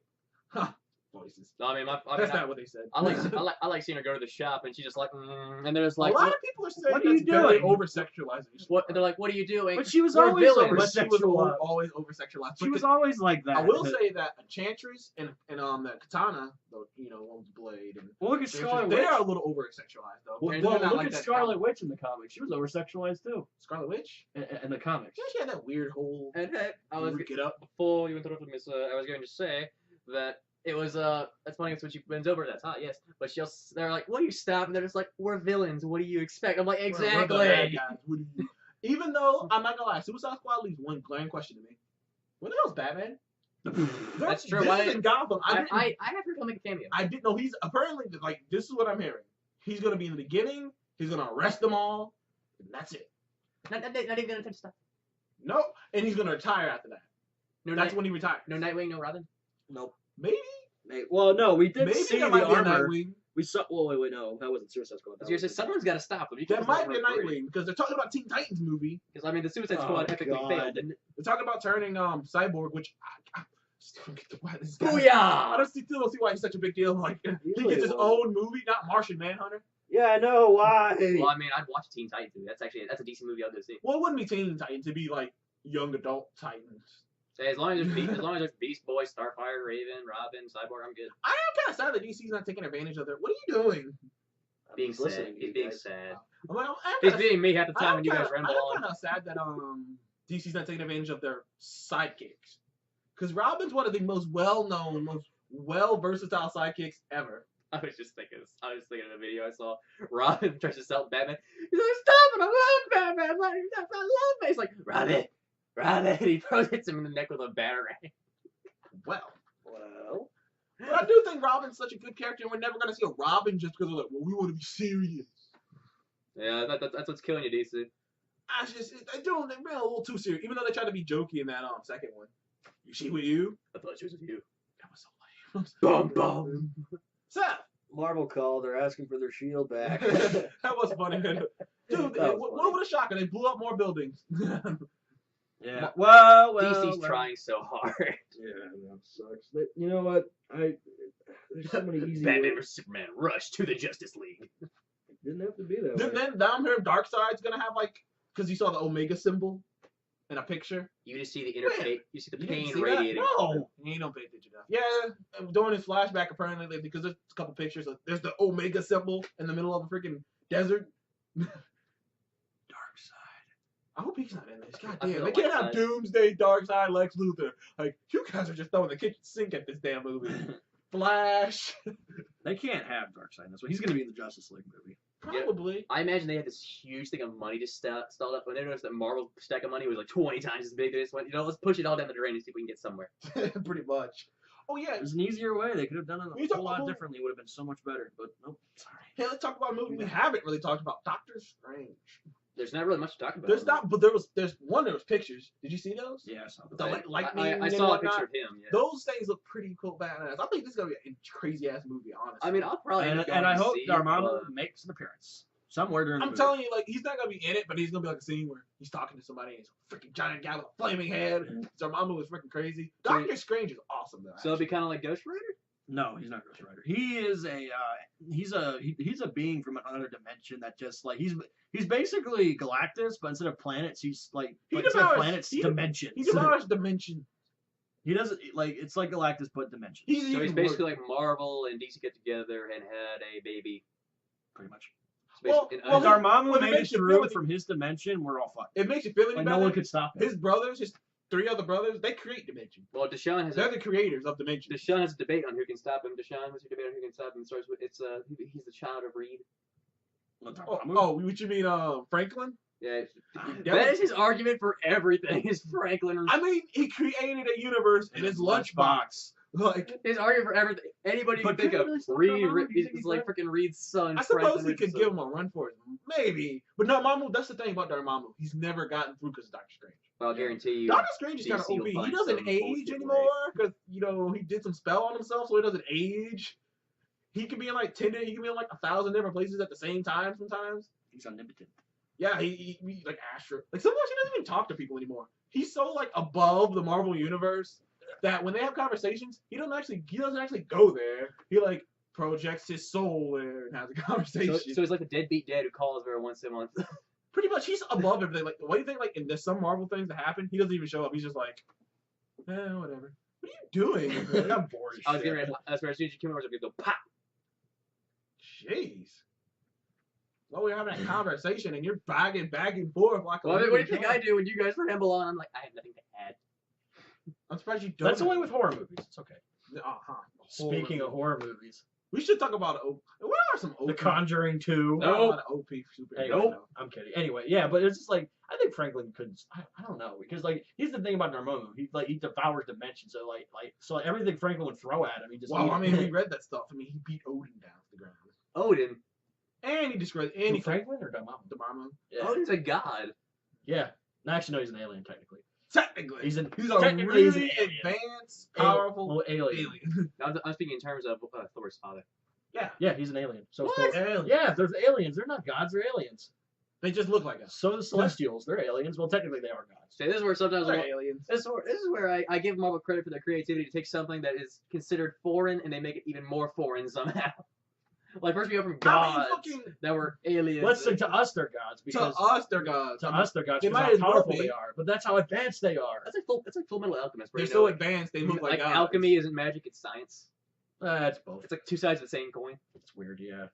Huh. Voices. No, I mean, That's not what they said. I like seeing her go to the shop and she's just like, and they're just like, a lot of people are saying what are you that's very doing? over-sexualizing. what? They're like, what are you doing? But she was We're always villains. over But she was sexualized. always over-sexualized. She was always like that. I will say that Enchantress and that Katana, the one with the blade, and Well, look at Scarlet Witch. they are a little over-sexualized though. Well, They're not look like at that Scarlet comic. Witch in the comics. She was over sexualized too. Scarlet Witch. In the comics. Yeah, she had that weird whole. And I was Get up. before you interrupted me, so I was going to say that it was that's funny when she bends over. That's hot, yes. But they're like, "What do you stop?" And they're just like, "We're villains. What do you expect?" I'm like, We're the "Exactly." bad guys. What do you- Even though I'm not gonna lie, Suicide Squad leaves one glaring question to me. Where the hell's Batman? That's true. This Why- is in Gotham. I have heard he'll make a cameo. I didn't know he's apparently like this is what I'm hearing. He's gonna be in the beginning. He's gonna arrest them all, and that's it. Not even gonna touch stuff. No, and he's gonna retire after that. No, That's when he retires. no Nightwing, no Robin. Nope. Maybe. Well, no, we did Maybe see there the might be a armor. Nightwing. We saw. Well, wait, no, that wasn't Suicide Squad. That Seriously, was- someone's got to stop them. There might be a Nightwing because they're talking about Teen Titans movie. Because I mean, the Suicide Oh, Squad epically God. failed, didn't it? They're talking about turning Cyborg, which I still don't get the why this guy. I Booyah! still don't see why he's such a big deal. Like he really gets his was. own movie, not Martian Manhunter. Yeah, I know why. Well, I mean, I'd watch Teen Titans movie. That's a decent movie I'll go see. Well, it wouldn't be Teen Titans. It'd be like young adult Titans. Hey, as long as there's Beast Boy, Starfire, Raven, Robin, Cyborg, I'm good. I am kind of sad that DC's not taking advantage of it. What are you doing? Being sad. He's being sad. I'm like, He's being me half the time when you guys ramble I'm on. kind of sad that DC's not taking advantage of their sidekicks. Because Robin's one of the most well-known, most well-versatile sidekicks ever. I was just thinking of a video I saw. Robin tries to sell Batman. He's like, "Stop it! I love Batman! Like, I love it!" He's like, "Robin, Robin!" And he hits him in the neck with a batarang. Well. But I do think Robin's such a good character, and we're never going to see a Robin just because they're like, well, we want to be serious. Yeah, that's what's killing you, DC. They're a little too serious, even though they tried to be jokey in that second one. You see with you? I thought she was with you. That was so lame. Bum bum. Seth! Marvel called. They're asking for their shield back. That was funny. Dude, That was what would a shocker? They blew up more buildings. Yeah. Well, DC's trying so hard. Yeah, that sucks. But you know what? There's so many easy Batman ways. vs Superman, rush to the Justice League. It didn't have to be that way. Then down here, Darkseid's gonna have because you saw the Omega symbol in a picture. You just see the interface. You see the You didn't pain see that? radiating. No, you don't pay attention enough. Yeah, during his flashback, apparently, because there's a couple pictures. There's the Omega symbol in the middle of a freaking desert. Darkseid. I hope he's not in this. God I damn, feel they can't like have Doomsday, Darkseid, Lex Luthor. Like, you guys are just throwing the kitchen sink at this damn movie. Flash. They can't have Darkseid in this one. He's gonna be in the Justice League movie. Probably. I imagine they had this huge thing of money just stalled up. When they noticed that Marvel's stack of money was like 20 times as big, they just went, let's push it all down the drain and see if we can get somewhere. Pretty much. Oh, yeah. There's an easier way. They could have done it We a talk whole lot about- differently. It would have been so much better. But nope. Sorry. Hey, let's talk about a movie we haven't really talked about. Doctor Strange. There's not really much to talk about. There's not, but there was pictures. Did you see those? Yeah, I saw The that. lightning I and saw a whatnot. picture of him. Yeah. Those things look pretty cool, badass. I think this is gonna be a crazy ass movie, honestly. I mean, I'll probably end up And going I to hope see it, Dormammu but- makes an appearance somewhere during the I'm movie. telling you, like, he's not gonna be in it, but he's gonna be like a scene where he's talking to somebody and he's a freaking giant guy with a flaming head. Dormammu is freaking crazy. So- Doctor Strange is awesome though. So it'll be kind of like Ghost Rider? No, he's not Ghost Rider. He is he's a being from another dimension that just like he's basically Galactus, but instead of planets, he's like He instead of devours- planets, he- dimensions. He devours dimension. He doesn't like it's like Galactus but dimensions. He's So even he's more- basically like Marvel and DC get together and had a baby. pretty much. Well, And- well, If Dormammu when it made it makes you through feel- from his dimension, we're all fucked. It makes you feel any Like better. no one could stop him. His brothers, his 3 other brothers, they create dimension. well, Deshaun has They're the creators of dimension. Deshaun has a debate on who can stop him. Deshaun, what's your debate on who can stop him? It starts with he's the child of Reed. Well, Oh, Dormammu? oh, what you mean, Franklin? Yeah, That that was- is his argument for everything. Is Franklin? I mean, he created a universe in his lunchbox. Like, His argument for everything. Anybody you But can think couldn't of. really stop Reed, Dormammu? Do you think he's he like could? freaking Reed's son. I suppose Franklin he could Richardson. give him a run for it. Maybe. But Dormammu, that's the thing about Dormammu. He's never gotten through because of Doctor Strange. Well, I'll guarantee you. Doctor Strange is kind of DC will OP. He find doesn't some age bullshit anymore because, he did some spell on himself, so he doesn't age. He can be in like 10, he can be in like 1,000 different places at the same time sometimes. He's omnipotent. Yeah, he like Astra. Like sometimes he doesn't even talk to people anymore. He's so like above the Marvel universe that when they have conversations, he doesn't actually go there. He like projects his soul there and has a conversation. So he's like the deadbeat dad who calls her once a month. Pretty much, he's above everything. Like, what do you think? Like, in there's some Marvel things that happen, he doesn't even show up. He's just like, whatever. What are you doing? I'm bored as I was shit. getting ready. That's where as soon as you came over, I was gonna go pop. Jeez. Well, we're having a conversation and you're back and forth like. Well, what do you think I do when you guys ramble on? I'm like, I have nothing to add. I'm surprised you don't. That's only with horror movies. It's okay. Uh-huh. Speaking of horror movies, we should talk about what are some OP? The Conjuring 2. There are a Nope. lot of OP superheroes. Hey, now. I'm kidding. Anyway, yeah, but it's just like I think Franklin couldn't. I don't know because like he's the thing about Dormammu. He devours dimensions. So everything Franklin would throw at him, he just. Well, eat I it. mean, we read that stuff. I mean, he beat Odin down to the ground, Odin. and he destroyed Who, any Franklin or Dormammu? Dormammu. Yeah. Odin's a god. Yeah. No, actually, no, he's an alien technically. Technically, He's a a technically he's an really alien. advanced, powerful Well, alien. alien. I'm speaking in terms of Thor's father. Yeah, Yeah, he's an alien. So What? Thor- alien. yeah, there's aliens. They're not gods. They're aliens. They just look like us. So the Celestials, they're aliens. Well, technically they are gods. See, this is where sometimes They're aliens. this is where I give Marvel credit for their creativity to take something that is considered foreign and they make it even more foreign somehow. Like first we go from gods that were aliens. Let's say to us they're gods To because us, they're gods. to us they're gods They because might how as well powerful be. they are. But that's how advanced they are. That's like Full Metal Alchemist. They're Where so advanced, they look like gods. alchemy isn't magic; it's science. It's both. It's like two sides of the same coin. It's weird, yeah.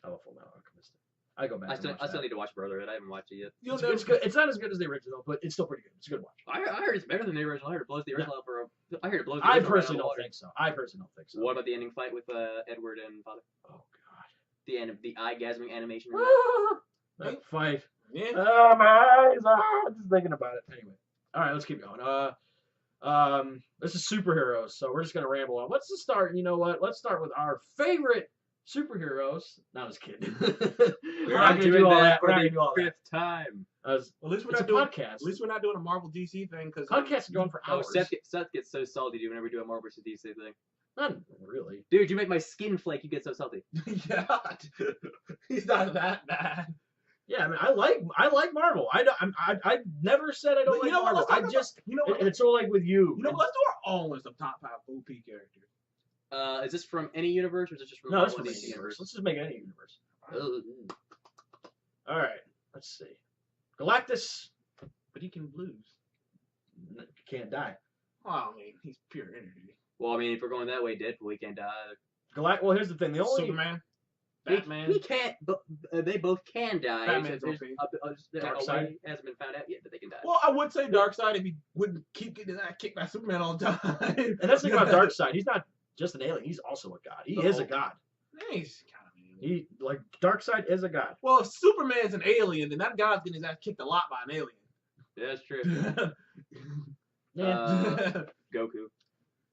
I love Full Metal Alchemist. I go back. I and still watch that. need to watch Brotherhood. I haven't watched it yet. It's good. It's not as good as the original, but it's still pretty good. It's a good watch. I heard it's better than the original. I heard it blows the original out for a. I heard it blows. The I original out of personally the don't water. think so. I personally don't think so. What about the ending fight with Edward and Father? Oh god. The eye-gasming animation. That fight. Yeah. Oh my eyes! I'm just thinking about it. Anyway, all right, let's keep going. This is superheroes, so we're just gonna ramble on. Let's just start. You know what? Let's start with our favorite superheroes. No, I was kidding. We're not gonna do all that. We're not gonna do all that. fifth time. At least we're It's a not doing. podcast. At least we're not doing a Marvel DC thing because Podcasts are going for Oh, hours. Seth gets so salty dude, whenever we do a Marvel vs. DC thing. Not really. Dude, you make my skin flake. You get so salty. yeah, he's not that bad. Yeah, I mean, I like Marvel. I never said I don't But like you know what? Marvel. Let's talk I about- just You know what? and it's sort of like with you. You know, let's do our own list of top 5 OP characters. Is this from any universe or is this just from No, it's Marvel from and any DC universe. Let's just make it any universe. Ugh. All right. Let's see. Galactus But he can lose. can't die. Well, I mean, he's pure energy. Well, I mean, if we're going that way, Deadpool, he can't die. Well, here's the thing. The only Superman, Batman. He can't, but they both can die. Batman's There's OP. a Darkseid. way hasn't been found out yet that they can die. Well, I would say Darkseid if he wouldn't keep getting his ass kicked by Superman all the time. and that's the thing about Darkseid. He's not just an alien. He's also a god. He is a god. He's kind of an alien. He like Darkseid is a god. Well, if Superman's an alien, then that guy's getting his ass kicked a lot by an alien. Yeah, that's true. Yeah. Goku.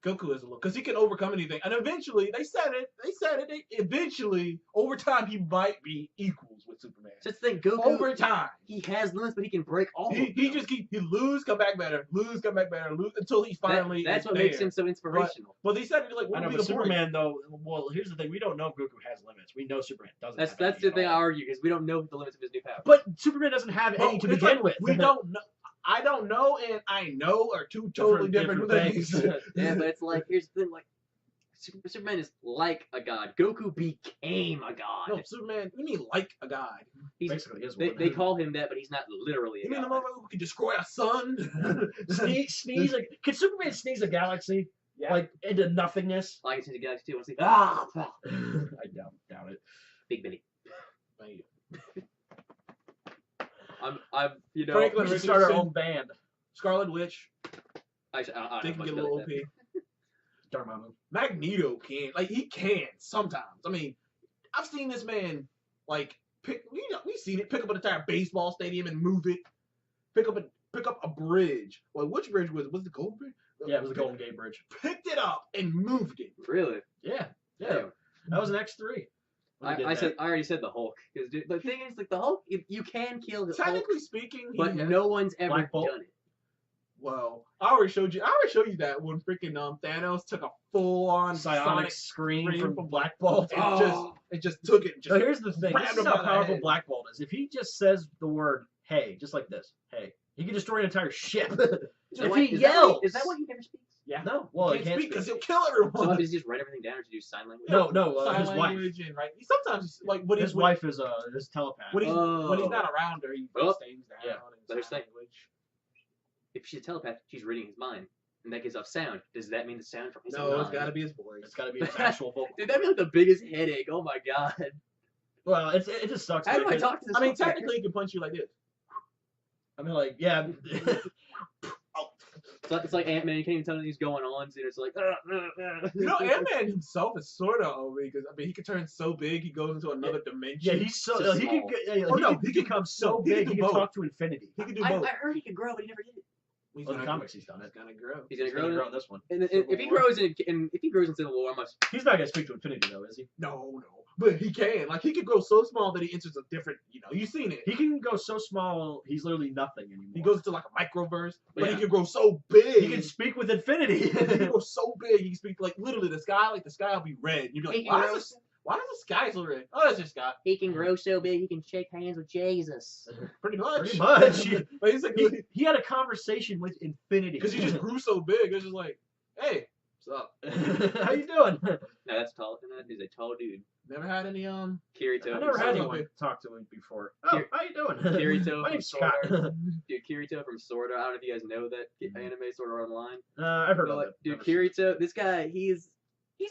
Goku is a little, because he can overcome anything, and eventually they said it. Eventually, over time, he might be equals with Superman. Just think, Goku. Over time, He has limits, but he can break all. he of them. just he lose, come back better, lose, come back better, lose until he finally. That's is what makes there. him so inspirational. Well, they said like, I what know, would be but the point? Superman though. Well, here's the thing. We don't know if Goku has limits. We know Superman doesn't. That's have the any thing at I all. argue because we don't know the limits of his new power. But Superman doesn't have Well, any to it's begin like, with. We don't know. I don't know, and I know are two totally different things. Yeah, but it's like here's the thing, like Superman is like a god. Goku became a god. No, Superman. You mean like a god? He's, Basically, is they, one. they call him that, but he's not literally a You mean the god. motherfucker who can destroy a sun? sneeze. Like, can Superman sneeze a galaxy like into nothingness? Like it's in the Galaxy 2. Want to see? I doubt it. Big Billy. Thank you. I'm you know. Franklin We should start our Richardson. own band. Scarlet Witch. I They don't can know get a much little about OP. Dormammu. Magneto can. Like, he can sometimes. I mean, I've seen this man, like, we've seen it. Pick up an entire baseball stadium and move it. Pick up a bridge. Well, which bridge was it? Was it the Golden Bridge? Yeah, it was the Golden Gate Bridge. Picked it up and moved it. Really? Yeah. Damn. That was an X3. I already said the Hulk because the thing is like the Hulk you can kill the Hulk, Technically speaking, but no one's ever Black Bolt? done it. Well, I already showed you that when freaking Thanos took a full-on Psionic scream from Black Bolt. It just took it. And just So here's the thing. This rammed is him how by the powerful head. Black Bolt is. If he just says the word "hey," just like this, "hey," he can destroy an entire ship. If he yells, Is that why he never speaks? Yeah. No, well, he can't speak because he'll kill everyone. So does he just write everything down or does he do sign language? No, Sign his wife. language and right. Sometimes like when His wife is his telepath. when he's Oh. not around her, he Oh. writes things down. Yeah. in There's sign thing. language. If she's a telepath, she's reading his mind, and that gives off sound. Does that mean the sound from his No, mind? it's got to be his voice. It's got to be his actual vocal. Dude, that'd be like the biggest headache. Oh my god. Well, it just sucks. How do I because- talk to this? I mean, motherfucker? technically, he can punch you like this. I mean, like, yeah. It's like Ant-Man. You can't even tell anything's going on. So it's like. You know, Ant-Man himself is sort of OP because I mean, he could turn so big, he goes into another dimension. Yeah, he's so Just he can small. get, Oh, no, he he can can- become so no, he can big do he can both. talk to infinity. He can do I both. heard he could grow, but he never did it. He's Well, in the gonna comics, he's done it. He's gonna grow. He's gonna He's grow. gonna in- grow in this one. And if he Civil War. grows if he grows in Civil War, I must. He's not gonna speak to infinity though, is he? No, but he can. Like he could grow so small that he enters a different. You know, you've seen it. He can go so small, he's literally nothing anymore. He goes into like a microverse, but Yeah. he can grow so big. He can speak with infinity. He can grow so big. He can speak like literally the sky. Like the sky will be red. You'd be He like, can why grow is the sky so red? Oh, that's just sky. He can grow so big he can shake hands with Jesus. Pretty much. Pretty much. Basically, he had a conversation with infinity. because he just grew so big. It's just like, hey, what's up? How you doing? No, that's tall. That is a tall dude. Never had any Kirito. I never so had good. anyone talk to me before. Oh, how you doing? Kirito My from name's Scott. Sword Dude, Kirito from Sword Art. I don't know if you guys know that anime Sword Art Online. I've heard But, of like, it. dude, Never seen it. Kirito, this guy, he's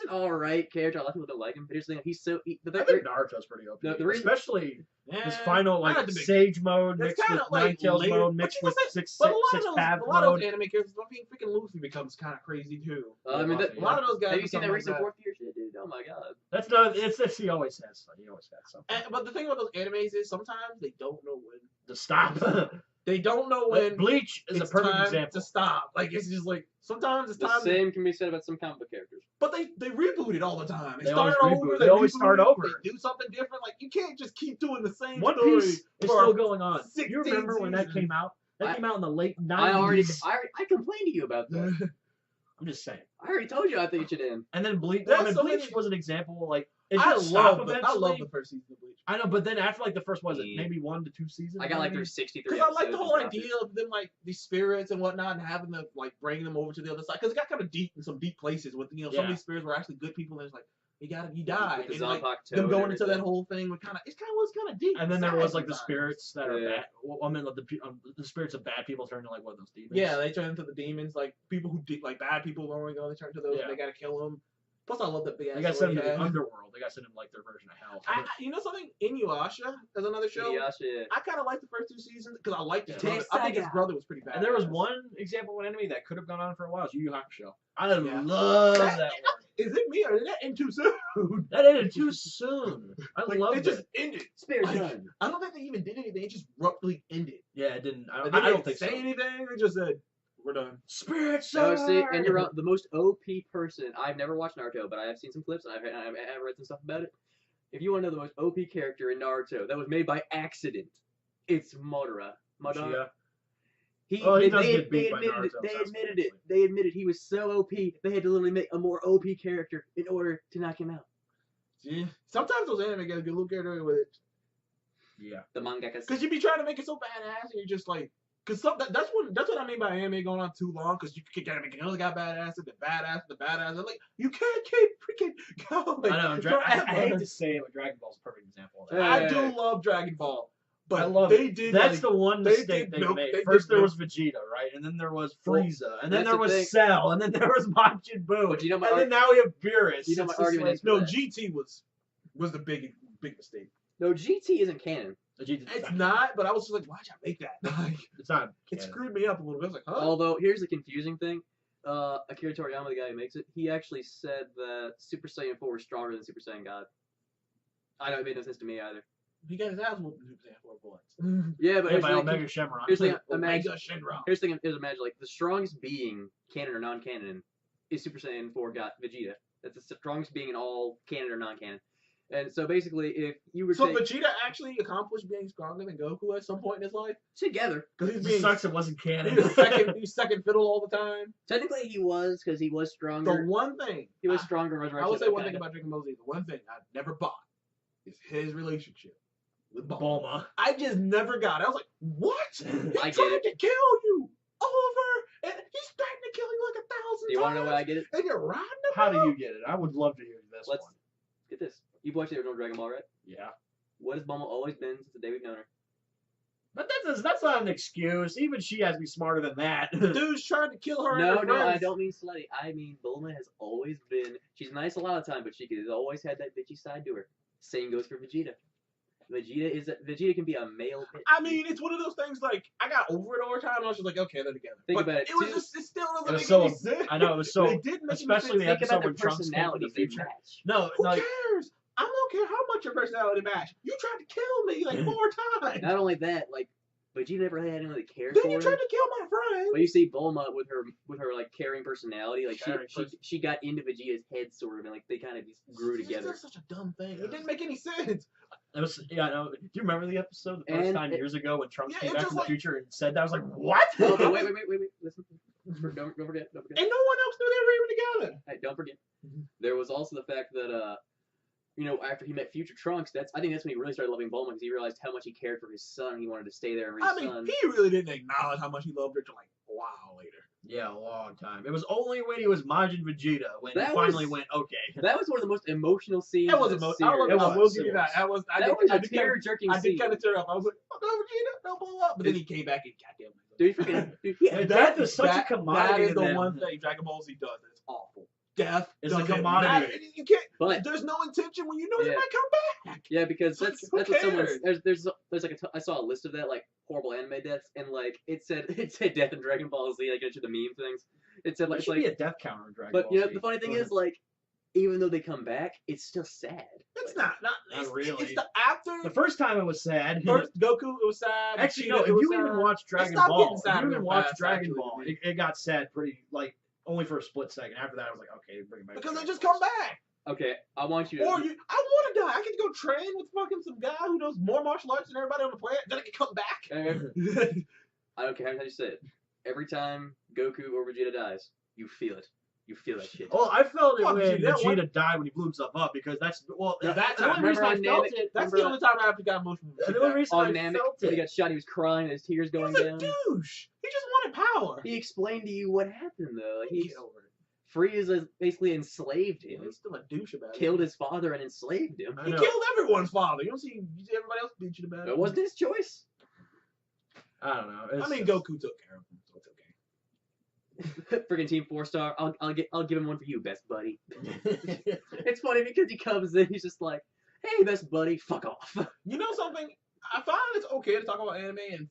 an alright character. A lot of people don't like him, but here's the thing, he's so. I think Naruto's pretty OP. The reason- Especially Yeah, this final not like the big- Sage mode It's mixed with kinda like Ninetales later- mode but mixed you know with what? six But a lot path of those mode. anime characters, I mean, freaking Luffy becomes kind of crazy too. I mean, a lot of those guys. have you seen that become recent like fourth year shit, dude? Oh my god. That's not. It's he always has. He always has something. But the thing about those animes is sometimes they don't know when. To stop. They don't know when Bleach is a it's perfect time example. to stop. Like it's just like sometimes it's The time. same can be said about some comic book characters. But they reboot it all the time. They start always over. reboot. They always reboot start it, over. They do something different. Like you can't just keep doing the same One story. Piece is for still going on. 16 You remember when that seasons. came out? That I- came out in the late 90s. I complained to you about that. I'm just saying. I already told you I think it should end. And then Bleach. There's I mean, so Bleach many- was an example. Like it I did stop love the eventually. first season of Bleach. I know, but then after like the first was it Yeah. maybe 1 to 2 seasons? I got like maybe? through 63 Because I like the episodes whole and dropped idea of them like these spirits and whatnot, and having to like bring them over to the other side. Because it got kind of deep in some deep places with some Yeah. of these spirits were actually good people, and it's like you it. die. With the And, like, Zanpakuto them and going into that everything. whole thing was kind of deep. And then there sad was like the sometimes. spirits that are Yeah. bad. Well, I mean, like the spirits of bad people turn into like what are those demons? Yeah, they turn into the demons, like people who like bad people only go, they turn into those. Yeah. They gotta kill them. Plus, I love that big ass. They got sent sword to he the has. underworld. They got sent in like their version of hell. You know something? Inuyasha is another show. Inuyasha. I kind of like the first 2 seasons because I liked his Yeah. brother. I think his Saga. brother was pretty bad. And there was one example of an enemy that could have gone on for a while. It was Yu Yu Hakusho. I Yeah. love that one. Is it me or did that end too soon? That ended too soon. I Like, loved it just it. ended. Spirit Like, Gun. I don't think they even did anything. It just abruptly ended. Yeah, it didn't. I They don't didn't think say so. anything. They just said, "We're done." Spirit No, Sword. see, and you're wrong. The most OP person. I've never watched Naruto, but I have seen some clips and I've read some stuff about it. If you want to know the most OP character in Naruto that was made by accident, it's Madara. Uchiha. He, Oh, he they, does they, get beat they by admitted it. Naruto, They so that's admitted it. funny. They admitted he was so OP. They had to literally make a more OP character in order to knock him out. Yeah. Sometimes those anime get a good look at it with it. Yeah. The mangakas. Because you be trying to make it so badass, and you're just like, because that's what I mean by anime going on too long. Because you gotta make another guy badass, and the badass, and the badass. And like you can't keep freaking going. I know. I forever. hate to say it, but Dragon Ball's a perfect example of that. Yeah. I do love Dragon Ball, but I love they it. did. That's like, the one they mistake did they milk- made. they First did there milk- was Vegeta, right? And then there was Well, Frieza. And then that's there the was thing. Cell. And then there was Majin Buu. But you know my and then now we have Beerus. You know It's my just argument like- is- no, that. GT was the big mistake. No, GT isn't canon. Vegeta's It's not, but I was just like, why'd y'all make that? Like, It's not. it canon. screwed me up a little bit. I was like, huh? Although, here's the confusing thing. Akira Toriyama, the guy who makes it, he actually said that Super Saiyan 4 was stronger than Super Saiyan God. I know it made no sense to me either. He got his ass whooped in Super Saiyan 4 Bullets. Yeah, but Yeah, here's by the thing, Omega Shenron. here's the thing, Omega imagine, Shenron. here's the thing, imagine, like, the strongest being, canon or non-canon, is Super Saiyan 4 got Vegeta. That's the strongest being in all canon or non-canon. And so basically, if you were So to Vegeta actually accomplished being stronger than Goku at some point in his life? together, Because he's It being sucks it wasn't canon. he's second fiddle all the time. technically he was, because he was The stronger. one thing He was stronger. I will say one thing about Dragon Ball Z. The one thing I never bought is his relationship with Bulma. Bulma. I just never got it. I was like, what? He I get tried it. to kill you over, and he's threatening to kill you like 1,000 times. Do you want to know why I get it? And you're riding him How do out? you get it? I would love to hear this Let's one. get this. You've watched the original Dragon Ball, right? Yeah. What has Bulma always been since the day we've known her? But that's not an excuse. Even she has to be smarter than that. Dude's trying to kill her. No, and her I friends. don't mean slutty. I mean Bulma has always been. She's nice a lot of the time, but she has always had that bitchy side to her. Same goes for Vegeta. Vegeta can be a male bitch. I mean, it's one of those things. Like I got over it over time. And I was just like, okay, they're together. Think but about it, It was too. just. It still It doesn't was make so- any sense. I know, it was so- It didn't make especially any the sense. Think about episode their when Trunks came from the personalities. They future. match. No, Who like cares? I don't care how much your personality match. You tried to kill me like 4 times. Not only that, like Vegeta never had anyone that cared Then for you him. tried to kill my friend. But you see Bulma with her like caring personality, like Caring she got into Vegeta's head sort of, and like they kind of just grew It's together. just such a dumb thing. It didn't make any sense. it was. Yeah, no. Do you remember the episode the first And time it- years ago when Trunks Yeah, came it's back just from the like- future and said that? I was like, what? Oh, but wait, listen. Don't forget. And no one else knew they were even together. Hey, don't forget. Mhm. There was also the fact that after he met Future Trunks, I think that's when he really started loving Bulma because he realized how much he cared for his son. He wanted to stay there and raise I his mean, son. he really didn't acknowledge how much he loved her till like a while later. Yeah, a long time. It was only when he was Majin Vegeta when That he finally was- went, okay. That was one of the most emotional scenes. That was of the emotional. I series. will was, give it you that. was. I That was a did tear jerking I scene. did kind of tear up. I was like, oh, no, Vegeta, don't blow up. But then he came back and goddamn. Dude, yeah, Death is such a that commodity is to the them. one thing Dragon Ball Z does that's awful. Death It's a doesn't commodity. matter. You can't. but There's no intention when you know Yeah. you might come back. yeah, because Who that's what someone cares? there's like I saw a list of that like horrible anime deaths and like it said death in Dragon Ball Z like into the meme things. It said There like should be a death counter in Dragon but Ball you know Z. the funny thing Go is like even though they come back, it's still sad. It's Like, not. Not really. It's the after. The first time it was sad. First Goku, it was sad. Actually, Vegeta, no. If it was you sad. even watch Dragon stopped Ball, getting if sad you real even watch fast, Dragon actually, Ball, to me. it got sad pretty like only for a split second. After that, I was like, okay, bring it back. to Because they Dragon just Ball. come back. Okay, I want you to. Or you, I want to die. I can go train with fucking some guy who knows more martial arts than everybody on the planet. Then I can come back. I don't care how you say it. Every time Goku or Vegeta dies, you feel it. You feel that shit. Well, I felt it Fuck, when Vegeta, what- Vegeta died when he blew himself up because that's Yeah, that the time, only reason I remember felt on it. That's Remember the only time I actually got emotional. The only reason On I Namek, felt when he it. got shot, he was crying, his tears He going was a down. douche. He just wanted power. He explained to you what happened though. Like, he Get over it. Frieza basically enslaved him, He's still a douche about it. killed his father, and enslaved him. I He know. killed everyone's father. You don't see everybody else bitching about it. It wasn't his choice. I don't know. I It's mean, just- Goku took care of him, so it's okay. Friggin' Team 4-star. I'll give him one for you, best buddy. It's funny because he comes in, he's just like, hey, best buddy, fuck off. You know something? I find it's okay to talk about anime and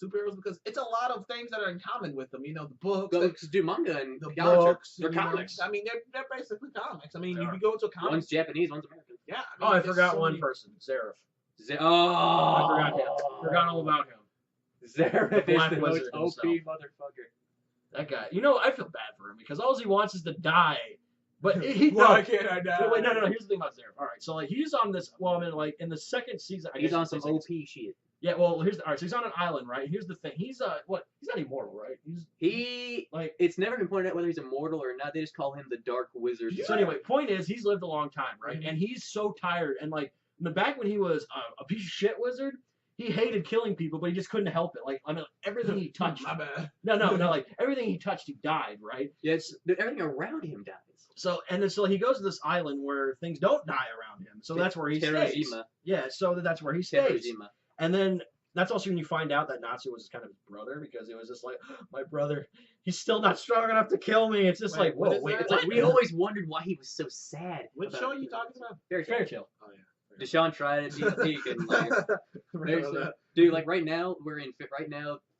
superheroes because it's a lot of things that are in common with them. You know, the books, Go do manga and the comics are- books, they're you know, comics. I mean, they're basically comics. I mean, They if are. you go into a comic, One's Japanese, one's American. yeah. Oh, I there's forgot so one many- person, Zeref. Oh, I forgot him. Forgot all about him. Zeref The is Black the most Wizard OP himself. motherfucker. That guy. You know, I feel bad for him because all he wants is to die. But he Why no. can't I die? Wait, no. Here's the thing about Zeref. All right, so like he's on this. Well, I mean, like in the second season, I He's guess on it's some the second OP shit. Yeah, well, here's all right. So he's on an island, right? Here's the thing. He's what? He's not immortal, right? He's He, like. it's never been pointed out whether he's immortal or not. They just call him the Dark Wizard. So anyway, point is, he's lived a long time, right? Mhm. And he's so tired. And like back when he was a piece of shit wizard, he hated killing people, but he just couldn't help it. Like I mean, everything he touched. My bad. No, like everything he touched, he died, right? Yeah, everything around him dies. So and then so he goes to this island where things don't die around him. So that's where he stays. Terajima. Yeah, so that's where he stays. Terajima. And then that's also when you find out that Natsu was kind of his brother because it was just like, my brother, he's still not strong enough to kill me. It's just Wait, like, what whoa, is wait, that? It's like we always wondered why he was so sad. Which about show are it. you talking about? Fairy Tail. Fairy Tale. Oh yeah. Deshaun tried it. He can like, seriously. Dude, like right now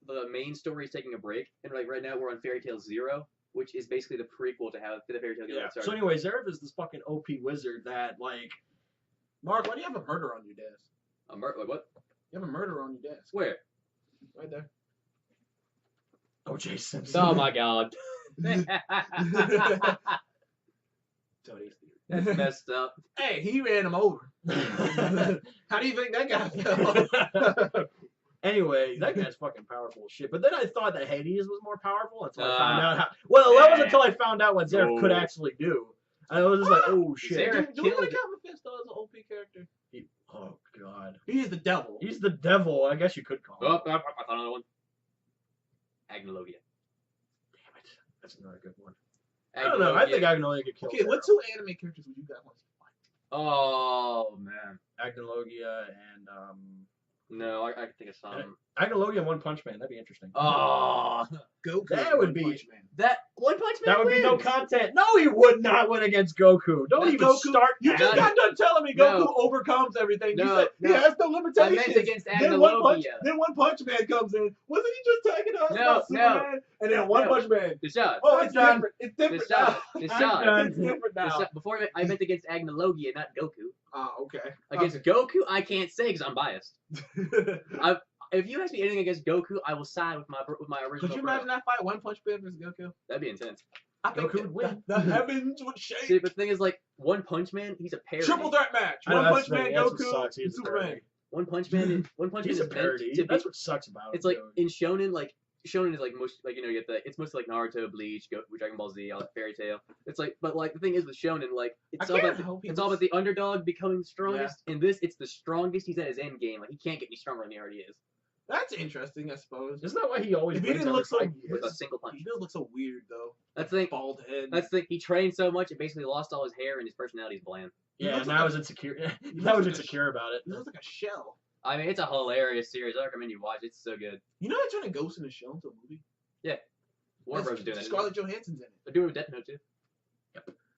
the main story is taking a break, and like right now we're on Fairy Tail 0, which is basically the prequel to how the Fairy Tail Yeah. got started. So anyway, Zeref is this fucking OP wizard that like, Mark, why do you have a murder on your desk? A murder? Like what? You have a murderer on your desk. Where? Right there. O.J. Simpson. Oh my god. Tony's That's messed up. Hey, he ran him over. How do you think that guy felt? Anyway, that guy's fucking powerful as shit. But then I thought that Hades was more powerful until I Ah. found out how. Well, that was Yeah. until I found out what Zeref could Oh. actually do. And I was just like, oh shit. Zeref- Do we want killed to count Mephisto as an OP character? Oh god. He is the devil. He's the devil. I guess you could call him. Oh, I found another one. Agnologia. Damn it. That's another good one. I don't know. I think Agnologia could kill Okay, what Zeref. 2 anime characters would you guys want to fight? Oh man. Agnologia and No, I can think of some. Agnologia and One Punch Man. That'd be interesting. Oh, Goku. That and would One be- Punch Man. that One Punch Man. That would be no wins. content. No, he would not win against Goku. Don't That's even Goku. start. You that. just got done telling me No. Goku overcomes everything. You No, said no. he has no I limitations. meant against Then One Punch Agnologia. Man comes in. Wasn't he just taking us No, about Superman? And then One No. Punch Man. Deshaun. Oh, I'm it's done. different. It's different Deshaun. now. Deshaun. done. It's different now. Deshaun. Before I meant against Agnologia, not Goku. Okay. Against Goku, I can't say because I'm biased. If you ask me anything against Goku, I will side with my original. Could you bro. imagine that fight? One Punch Man versus Goku? That'd be intense. I think Goku would win. The heavens would See, shake. but the thing is, like, One Punch Man, he's a parody. Triple threat match. I know, One that's Punch the Man, thing. That's what Goku, sucks. and He's a Superman. parody. One Punch Man. One Punch Man He's is a parody. meant to be. That's what sucks about It's him. like in Shonen, like Shonen is like most like you get the it's mostly like Naruto, Bleach, Dragon Ball Z, all that fairy tale. It's like, but like the thing is with Shonen, like it's all about the underdog becoming the strongest. In this, it's the strongest. He's at his end game. Like he can't get any stronger than he already is That's interesting, I suppose. Isn't that why he always If he wins didn't every look so- fight he with a is? single punch. He does look so weird though. That's the thing. Bald head. That's the thing. He trained so much, it basically lost all his hair, and his personality is bland. Yeah, looks now like he's insecure. he Now looks he's like a insecure about it. He looks like a shell. I mean, it's a hilarious series. I recommend you watch. It's so good. You know they're trying to Ghost in the Shell into a movie? Warner Bros. is doing that. Scarlett Johansson's in it. They're doing it with Death Note too.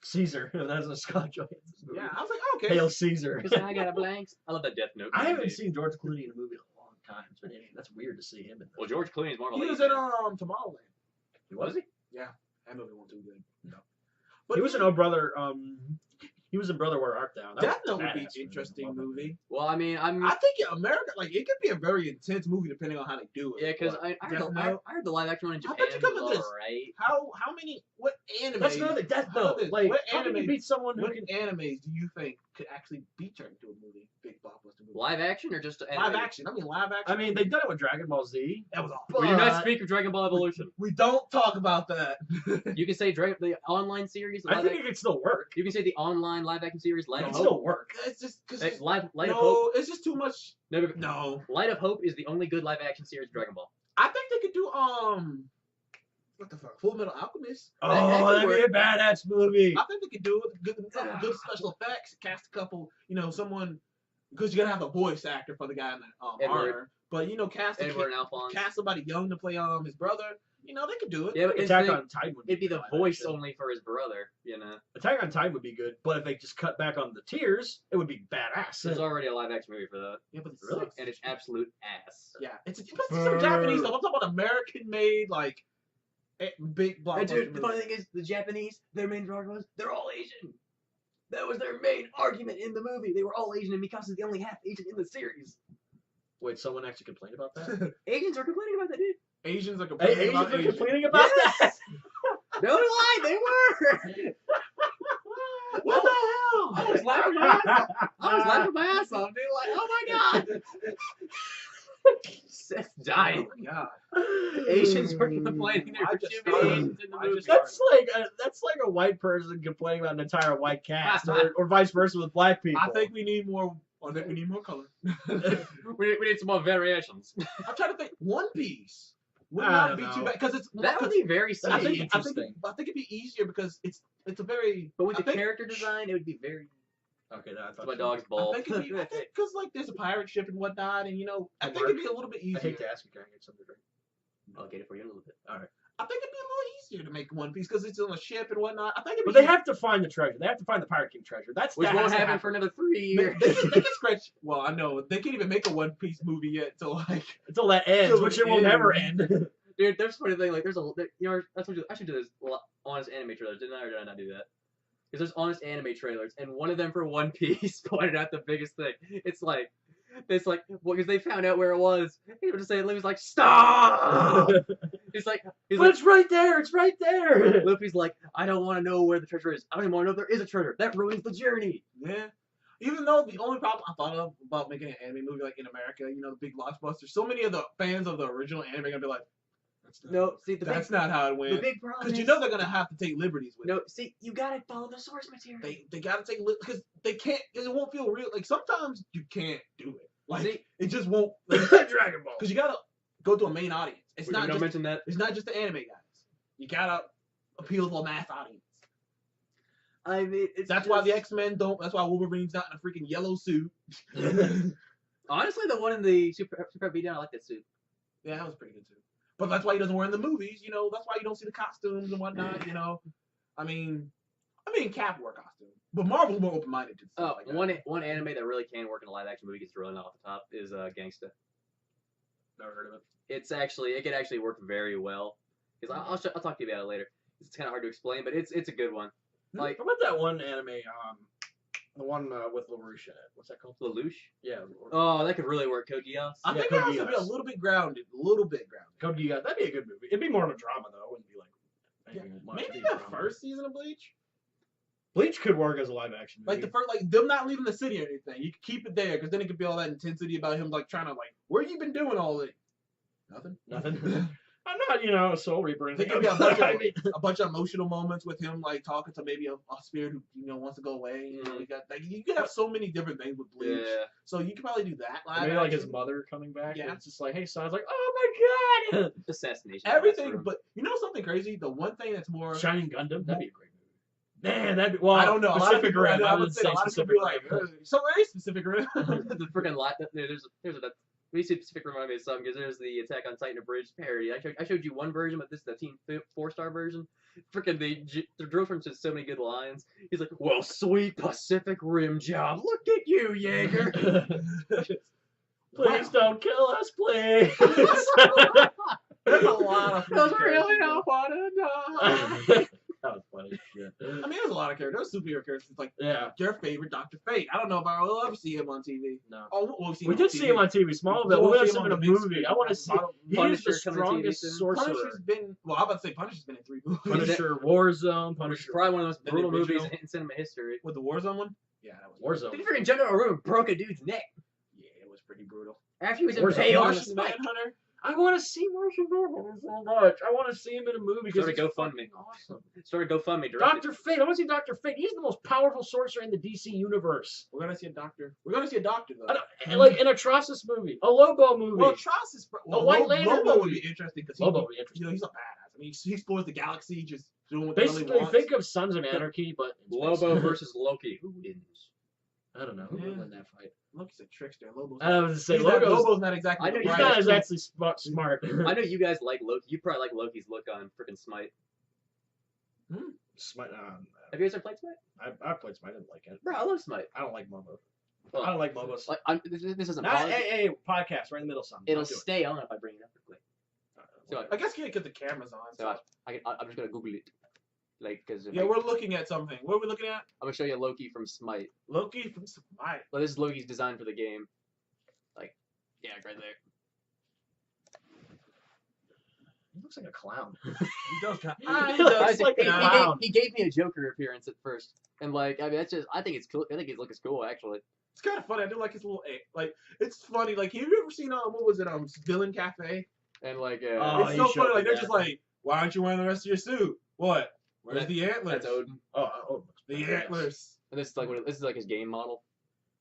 Caesar. That's a Scott Johansson movie. Yeah, I was like, oh, okay. Hail Caesar. Because I got a blank. I love that Death Note. I haven't movie. seen George Clooney in a movie in a long time. It's been that's weird to see him in. Well, George Clooney is more of a He was lady in man. Tomorrowland. Was he? That movie wasn't too good. No. But He was in Oh Brother. He was in Brother Where Art Thou. That Death was Note would be badass an interesting movie. movie. Well, I mean, I'm. I think America, like, it could be a very intense movie depending on how they do it. Yeah, because But I heard Death I heard the live action one in How Japan about you come was with this? alright. how many, what anime? That's another Death How about Note. this? Like, What how can you anime- beat someone who What can? animes do you think could actually be turned into a movie? Big blockbuster movie. Live action or just Live animated? action. I mean, live action. I mean, they've done it with Dragon Ball Z. that was awful. We do not But- speak of Dragon Ball Evolution. We don't talk about that. You can say the online series. I live think action- it could still work. you can say the online live action series. It Light could of still Hope. work. It's just because Hey, Light of Hope. no, it's just too much. No, but No, Light of Hope is the only good live action series of Dragon Ball. I think they could do what the fuck, Full Metal Alchemist. Oh, that could that'd be a badass movie. I think they could do it. Good special effects. Cast a couple. Someone because you gotta have a voice actor for the guy in the Edward. armor. But cast a Edward and Alphonse. cast somebody young to play his brother. They could do it. Yeah, but it's Attack the- on Titan would be it'd be the live voice action. only for his brother. Attack on Titan would be good, but if they just cut back on the tears, it would be badass. There's already a live action movie for that, Yeah, but it Really? sucks. and it's absolute ass. Yeah, it's some Japanese stuff. I'm talking about American made like big blockbuster. And dude, the movies. funny thing is, the Japanese, their main argument was they're all Asian. That was their main argument in the movie. They were all Asian, and Mikasa's the only half Asian in the series. Wait, someone actually complained about that? Asians are complaining about that, dude. Asians are Hey, complaining Asians about are Asians. complaining about Yes! No lie, they were. What the hell? I was laughing my ass off. I was laughing my ass off, dude. Like, oh my god. Seth's dying. Oh my god. Asians were complaining there I were just too many started- Asians in the I movie. just That's like a white person complaining about an entire white cast, or vice versa with black people. I think we need more. I think we need more color. We need some more variations. I'm trying to think. One Piece would I not don't be know. too bad because it's That would be very I silly. think, interesting. I think it'd be easier because it's a very. But with I the think- character design, it would be very. Okay, I thought My you- dog's I bald. think it'd be because like there's a pirate ship and whatnot, and I think it'd be a little bit I easier. hate to ask you, can I get something to drink? I'll get it for you in a little bit. I think it'd be a little easier to make One Piece because it's on a ship and whatnot. I think it'd be. But they have to find the treasure. They have to find the Pirate King treasure. Which that won't has to happen happen. for another 3 They, years. they can scratch. Well, I know they can't even make a One Piece movie yet. So like, until that ends, Till which it it will never end. Dude, there's a funny thing. Like, there's a. I should do this honest anime trailers, didn't I, or did I not do that? Because there's honest anime trailers, and one of them for One Piece pointed out the biggest thing. It's like, It's like, well, because they found out where it was. He would just say, Luffy's like, stop! He's like, it's right there. It's right there. Luffy's like, I don't want to know where the treasure is. I don't even want to know if there is a treasure. That ruins the journey. Yeah. Even though the only problem I thought of about making an anime movie like in America, you know, the big blockbusters, so many of the fans of the original anime are gonna be like, that's not how it went. The big problem Because you is- know they're gonna have to take liberties with it. No, see, you gotta follow the source material. They gotta take because they can't. Because it won't feel real. Like sometimes you can't do it. Like See? it just won't. Like, Dragon Ball. because you gotta go to a main audience. It's We're not gonna just. mention that. It's not just the anime guys. You gotta appeal to a mass audience. I mean, That's why the X-Men don't. That's why Wolverine's not in a freaking yellow suit. Honestly, the one in the Super Beatdown, I like that suit. Yeah, that was pretty good too. But that's why he doesn't wear in the movies. You know, that's why you don't see the costumes and whatnot. You know, I mean, Cap wore a costume, but Marvel's more open-minded to stuff like that. One anime that really can work in a live-action movie gets thrown off the top is Gangsta. Never heard of it. It can actually work very well. Because I'll talk to you about it later. It's kind of hard to explain, but it's a good one. Like, What about that one anime? The one with LaRouche in it. What's that called? Lelouch? Yeah. Oh, that could really work. Code Geass. I think it Code has to be a Geass. little bit grounded, a little bit grounded. Code Geass. That'd be a good movie. It'd be more of a drama though. It wouldn't be like anything much. Maybe It'd be the drama. first season of Bleach, Bleach could work as a live action movie. like the first, like them not leaving the city or anything. You could keep it there because then it could be all that intensity about him like trying to like, where you been doing all this? Nothing. Nothing. I'm not, a Soul Reaper. There could be a bunch of a bunch of emotional moments with him like talking to maybe a spirit who wants to go away. You know, you got like you could have so many different things with Bleach. Yeah. So you could probably do that. Live Maybe like his action. mother coming back. Yeah. And it's just like, hey, son. It's like, oh my god. Assassination. Everything, but you know something crazy? The one thing that's more Shining Gundam. That'd be a great movie. Man, that'd be. Well, I don't know. A lot of Pacific people, Rim. I I would would say say a lot of people Pacific be like, Rim. so very specific Rim. The freaking there's a when you see Pacific Rim me of something because there's the Attack on Titan Abridged parody. I showed you one version, but this is the Team 4-star version. Freaking they drew from just so many good lines. He's like, "Well, sweet Pacific Rim job. Look at you, Jaeger." Please don't kill us, please. There's a lot of Does freaking really characters. not want to die. That was funny as shit. I mean, there's a lot of characters. There's superhero characters. Like Yeah. your favorite Dr. Fate. I don't know if I'll ever see him on TV. No. Oh, we'll see We him did on see TV. him on TV, Smallville. We'll We want to see see him him in on a the big movie. screen. I want to see. He is Punisher the coming to TV strongest soon. sorcerer. Punisher's been. Well, I'm about to say Punisher's been in 3 movies. Punisher, Warzone, Which is Punisher. probably one of the most The brutal movies original? in cinema history. With the Warzone one. Yeah, that was. Warzone. Did he freaking jump into a room and broke a dude's neck Yeah, it was pretty brutal. after he was Warzone. impaled on a Martian spike? Manhunter. I want to see Martian Manhunter so much. I want to see him in a movie because Started he's GoFundMe. fucking awesome. Started GoFundMe. directed- Dr. Fate. I want to see Dr. Fate. He's the most powerful sorcerer in the DC universe. We're gonna see a doctor. We're gonna see a doctor though. I don't, like an Atrocious movie, a Lobo movie. Well, Tross is. Well, White Lantern Lobo would movie. be interesting because Lobo would be interesting. You know, he's a badass. I mean, he explores the galaxy, just doing what the hell he Basically, wants. think of Sons of Anarchy, but in space. Lobo versus Loki. Who wins? I don't know who Yeah. would win that fight. Loki's a trickster. Lobo's. I was to say Lobo's Lobo's. not exactly. I know the he's He's brightest. not exactly smart. I know you guys like Loki. You probably like Loki's look on freaking Smite. Smite. Have you guys ever played Smite? I played Smite. I didn't like it. Bro, I love Smite. I don't like MOBA. Well, I don't like MOBAs. Like, this isn't. Nah, politics. hey, podcast right in the middle. Of something. It'll Don't do it. stay on if I bring it up real quick. So I guess because the camera's on. So I'm just gonna Google it, like, because Yeah, we're looking at something. What are we looking at? I'm gonna show you Loki from Smite. Loki from Smite. Well, this is Loki's design for the game. Like, yeah, right there. He looks like a clown. He does kind He of. does like a clown. He gave me a Joker appearance at first, and like, I mean, that's just. I think it's cool. I think his look is cool, actually. It's kind of funny. I do like his little like. It's funny. Like, have you ever seen what was it? Villain Cafe. And like, Oh, It's you so showed funny. me Like they're that. just like, why aren't you wearing the rest of your suit? What? Where's the antlers? that's Odin. Oh, The badass. antlers. And this is like this is like his game model.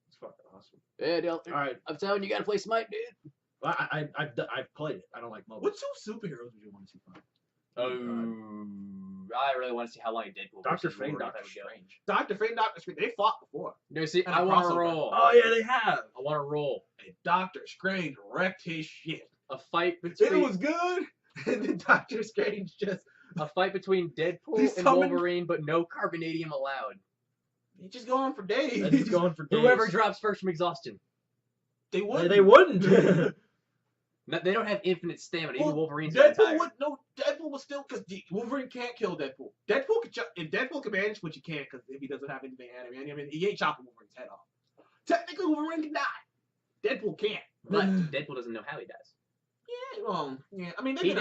It's fucking awesome. Yeah, dude, All right, I'm telling you, you gotta play Smite, dude. I've played it. I don't like MOBA. What two superheroes would you want to see from? I really want to see how long Deadpool Dr. versus Fate, Wolverine Doctor would go. Strange. Doctor Fate and Doctor Strange. They fought before. No, see, And a I want to crossover. roll. Oh yeah, they have. I want to roll. And Doctor Strange wrecked his shit. A fight It between was good. And then Doctor Strange just Deadpool They and summoned- Wolverine, but no carbonadium allowed. he just go on for days. And he's going for days. Whoever drops first from exhaustion. They would. They wouldn't. No, they don't have infinite stamina. Even Wolverine's got Deadpool tired. would no. Deadpool was still because Wolverine can't kill Deadpool. Deadpool could if Deadpool can manage, which he can't because if he doesn't have anything animated, he ain't chopping Wolverine's head off. Technically, Wolverine can die. Deadpool can't. But Deadpool doesn't know how he dies. Yeah. I mean, They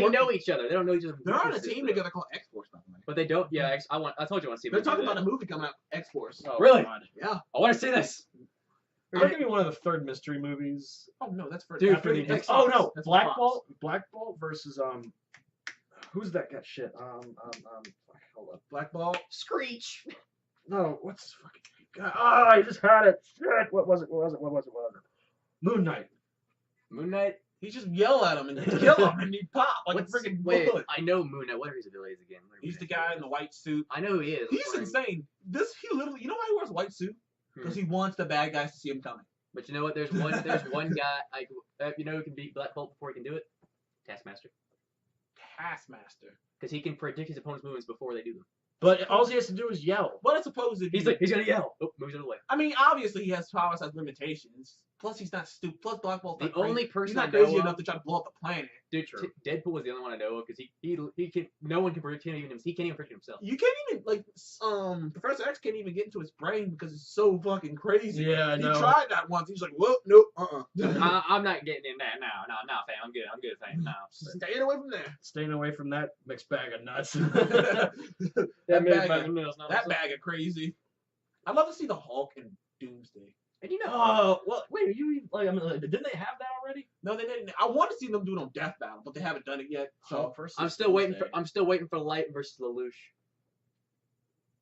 know each other. They don't know each other. They're on a team together called X-Force, by the way. But they don't. Yeah, I told you I want to see. They're talking about a movie coming out, X-Force. Oh, Really? God. Yeah. I want to see this. It's gonna be one of the third mystery movies. Oh no, that's for Dude, After the X-Force. oh no, That's Black Fox. Bolt. Black Bolt versus who's that guy? Shit. Hold up. Black Ball. Screech. No, what's this fucking God? Oh, I just had it. Shit. What was it? Moon Knight. Moon Knight. He just yell at him and kill him and he pop like a freaking Wait, bullet. I know Moon Knight. What are his abilities again? He's the guy in the white suit. I know who he is. He's insane. He literally, you know why he wears a white suit? Because he wants the bad guys to see him coming. But you know what? There's one guy. You know who can beat Black Bolt before he can do it? Taskmaster. Taskmaster. Because he can predict his opponent's movements before they do them. But all he has to do is yell. But I suppose if He's gonna yell. Oh, moves it away. I mean, obviously he has powers, has limitations. Plus he's not stupid. Plus Black Bolt's The not crazy. only person He's not I know crazy of- enough to try to blow up the planet. Dude, True. Deadpool was the only one I know of because he can. No one can predict him. Even he can't even predict himself. You can't even Professor X can't even get into his brain because it's so fucking crazy. Yeah, I He know. tried that once. He's like, well, nope, I'm not getting in that. No, fam. I'm good, fam. No. Staying away from there. Staying away from that mixed bag of nuts. that That bag of crazy. I'd love to see the Hulk and Doomsday. And you know, Oh, well, wait, didn't they have that already? No, they didn't. I want to see them do it on Death Battle, but they haven't done it yet. So first I'm still waiting for Light versus Lelouch.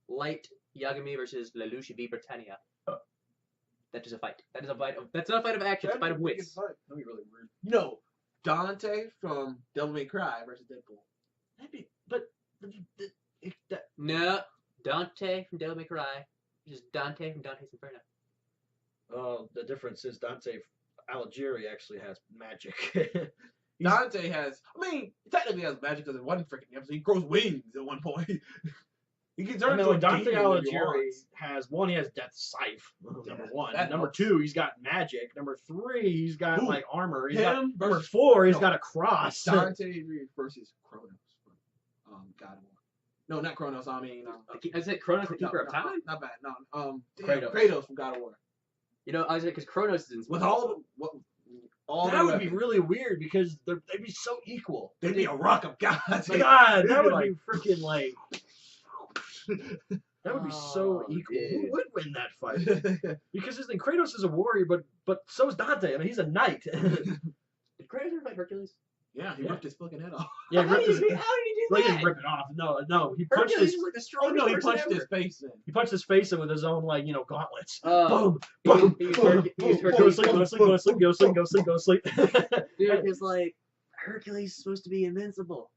Light Yagami versus Lelouch v Britannia. That is a fight. That's not a fight of action. It's a fight of wits. That'd be really weird. You know, Dante from Devil May Cry versus Deadpool. That'd be, but that, No, Dante from Devil May Cry versus Dante from Dante's Inferno. the difference is Dante Alighieri actually has magic. Dante has, I mean, he technically has magic because in one freaking episode he grows wings at one point. He can turn into a Dante demon when he Alighieri wants. has he has Death Scythe. Number one. that Number helps. two, he's got magic. Number three, he's got Who? like armor. He's Him got, number versus- four, he's no. got a cross. Dante versus Kronos from God of War. No, not Kronos. I mean, I said Kronos, the Keeper of Time. Not bad. No, Kratos. Kratos from God of War. You know, I said because Kronos is in With all that their would be weapons. really weird because they'd be so equal. They'd be a rock of gods. God, They'd that be would like- be freaking like. That would be so Oh, equal. dude. Who would win that fight? Because his thing, Kratos is a warrior, but so is Dante. I mean, he's a knight. Did Kratos ever fight Hercules? Yeah, he ripped his fucking head off. Yeah, How did he do he that? didn't rip it off. No, he punched Hercules his. is like the Oh strongest no, he person punched ever. his face in. He punched his face in with his own gauntlets. Oh, Boom, boom, he's boom, Hercules. boom. Go to sleep, go to sleep, go to sleep, go to sleep, go to sleep, go to sleep. dude, it's like Hercules is supposed to be invincible.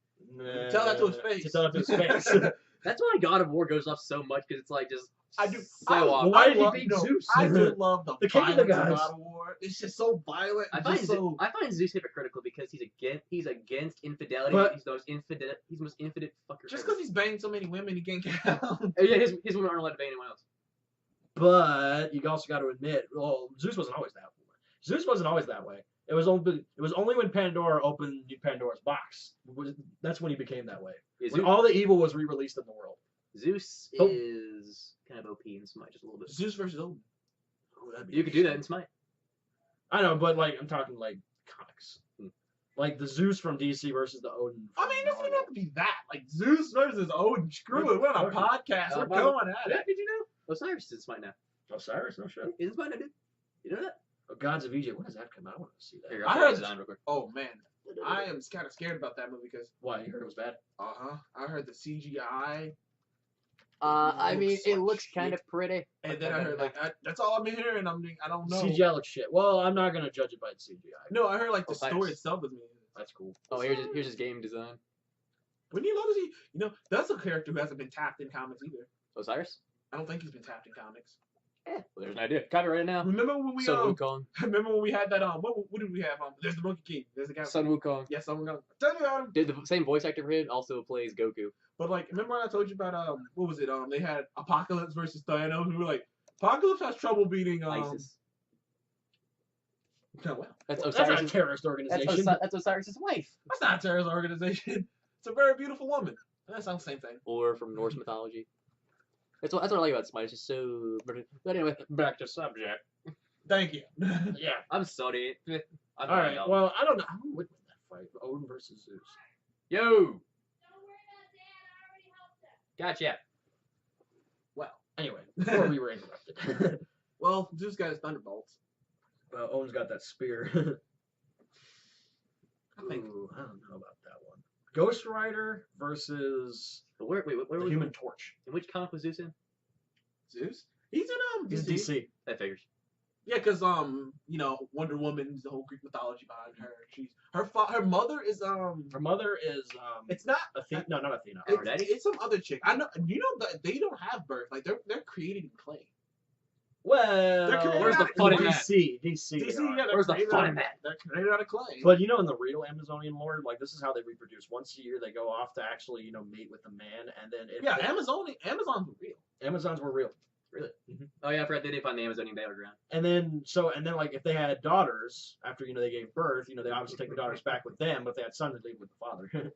Tell that to his face. Tell that to his face. That's why God of War goes off so much because it's like just I do. so off. Why did he love- beat no, Zeus? I do love the The king of the violence gods. God of War. It's just so violent. I and find just so. I find Zeus hypocritical because he's against infidelity. But- he's the most infidel fucker. Just ever. because he's banged so many women, he can't count. Oh, yeah, his women aren't allowed to bang anyone else. But you also got to admit, Zeus wasn't always that way. Zeus wasn't always that way. It was only when Pandora opened Pandora's box. That's when he became that way. Yeah, When all the evil was re-released in the world. Zeus Oh. is kind of OP in Smite just a little bit. Zeus versus Odin. Ooh, that'd be You could do that in interesting. Smite. I know, but I'm talking comics. Hmm. Like the Zeus from DC versus the Odin. I from mean, it doesn't even Marvel. have to be that. Like Zeus versus Odin. Screw it. We're on a Okay. podcast. We're Bible. going at Yeah, it. did you know? Osiris is in Smite now. Osiris, no shit. He's in Smite now, dude. You know that? Gods of Egypt. When does that come out? I want to see that. Here, I I'll heard- put it down real quick. Oh man, I am kind of scared about that movie because Why? You heard it was bad? I heard the CGI, I It mean, looks it like looks shit. kind of pretty. and then I heard that's all I've been hearing. I don't know. CGI looks shit. Well, I'm not gonna judge it by the CGI. No, I heard like the Osiris. story itself is mean. That's cool. Oh, here's his game design. When you love to see, that's a character who hasn't been tapped in comics either. Osiris? I don't think he's been tapped in comics. Yeah. Well, there's an idea. Copyright it now. Remember when we Sun Wukong. remember when we had that what did we have there's the Monkey King. There's the guy. Sun Wukong. Yeah, Sun Wukong. Tell you about him. Did the same voice actor for him also plays Goku. But remember when I told you about what was it? They had Apocalypse versus Thanos. We were like, Apocalypse has trouble beating ISIS. No, well, That's That's not a Osiris. terrorist organization. That's Osiris' wife. that's not a terrorist organization. It's a very beautiful woman. That sounds the same thing. Or from Norse mythology. That's what I like about Smite. It's just so. But anyway, back to subject. Thank you. Yeah. I'm sorry. All right. Well, I don't know. Who would win that fight? Odin versus Zeus. Yo. Gotcha. Well, Anyway, before we were interrupted. well, Zeus got his thunderbolts. Well, Odin's got that spear. I think. Ooh, I don't know about that one. Ghost Rider versus But where the was Human Torch. in which comic was Zeus in? Zeus? He's in He's DC. DC. That figures. Yeah, because you know, Wonder Woman's the whole Greek mythology behind her. She's her mother is Her mother is it's not Athena. No, not Athena. it's some other chick. I know you know that they don't have birth. Like they're created in clay. Well, Where's the fun in that? DC, they DC, are. yeah, Where's the created fun out- in that? They're created out of clay. But you know, in the real Amazonian lore, like this is how they reproduce. Once a year, they go off to actually, mate with the man, and then yeah, Amazon's real. Amazons were real. Really? Oh yeah, I forgot they did find the Amazonian battleground. And then like if they had daughters after they gave birth, they obviously take the daughters back with them. But if they had sons, they leave with the father.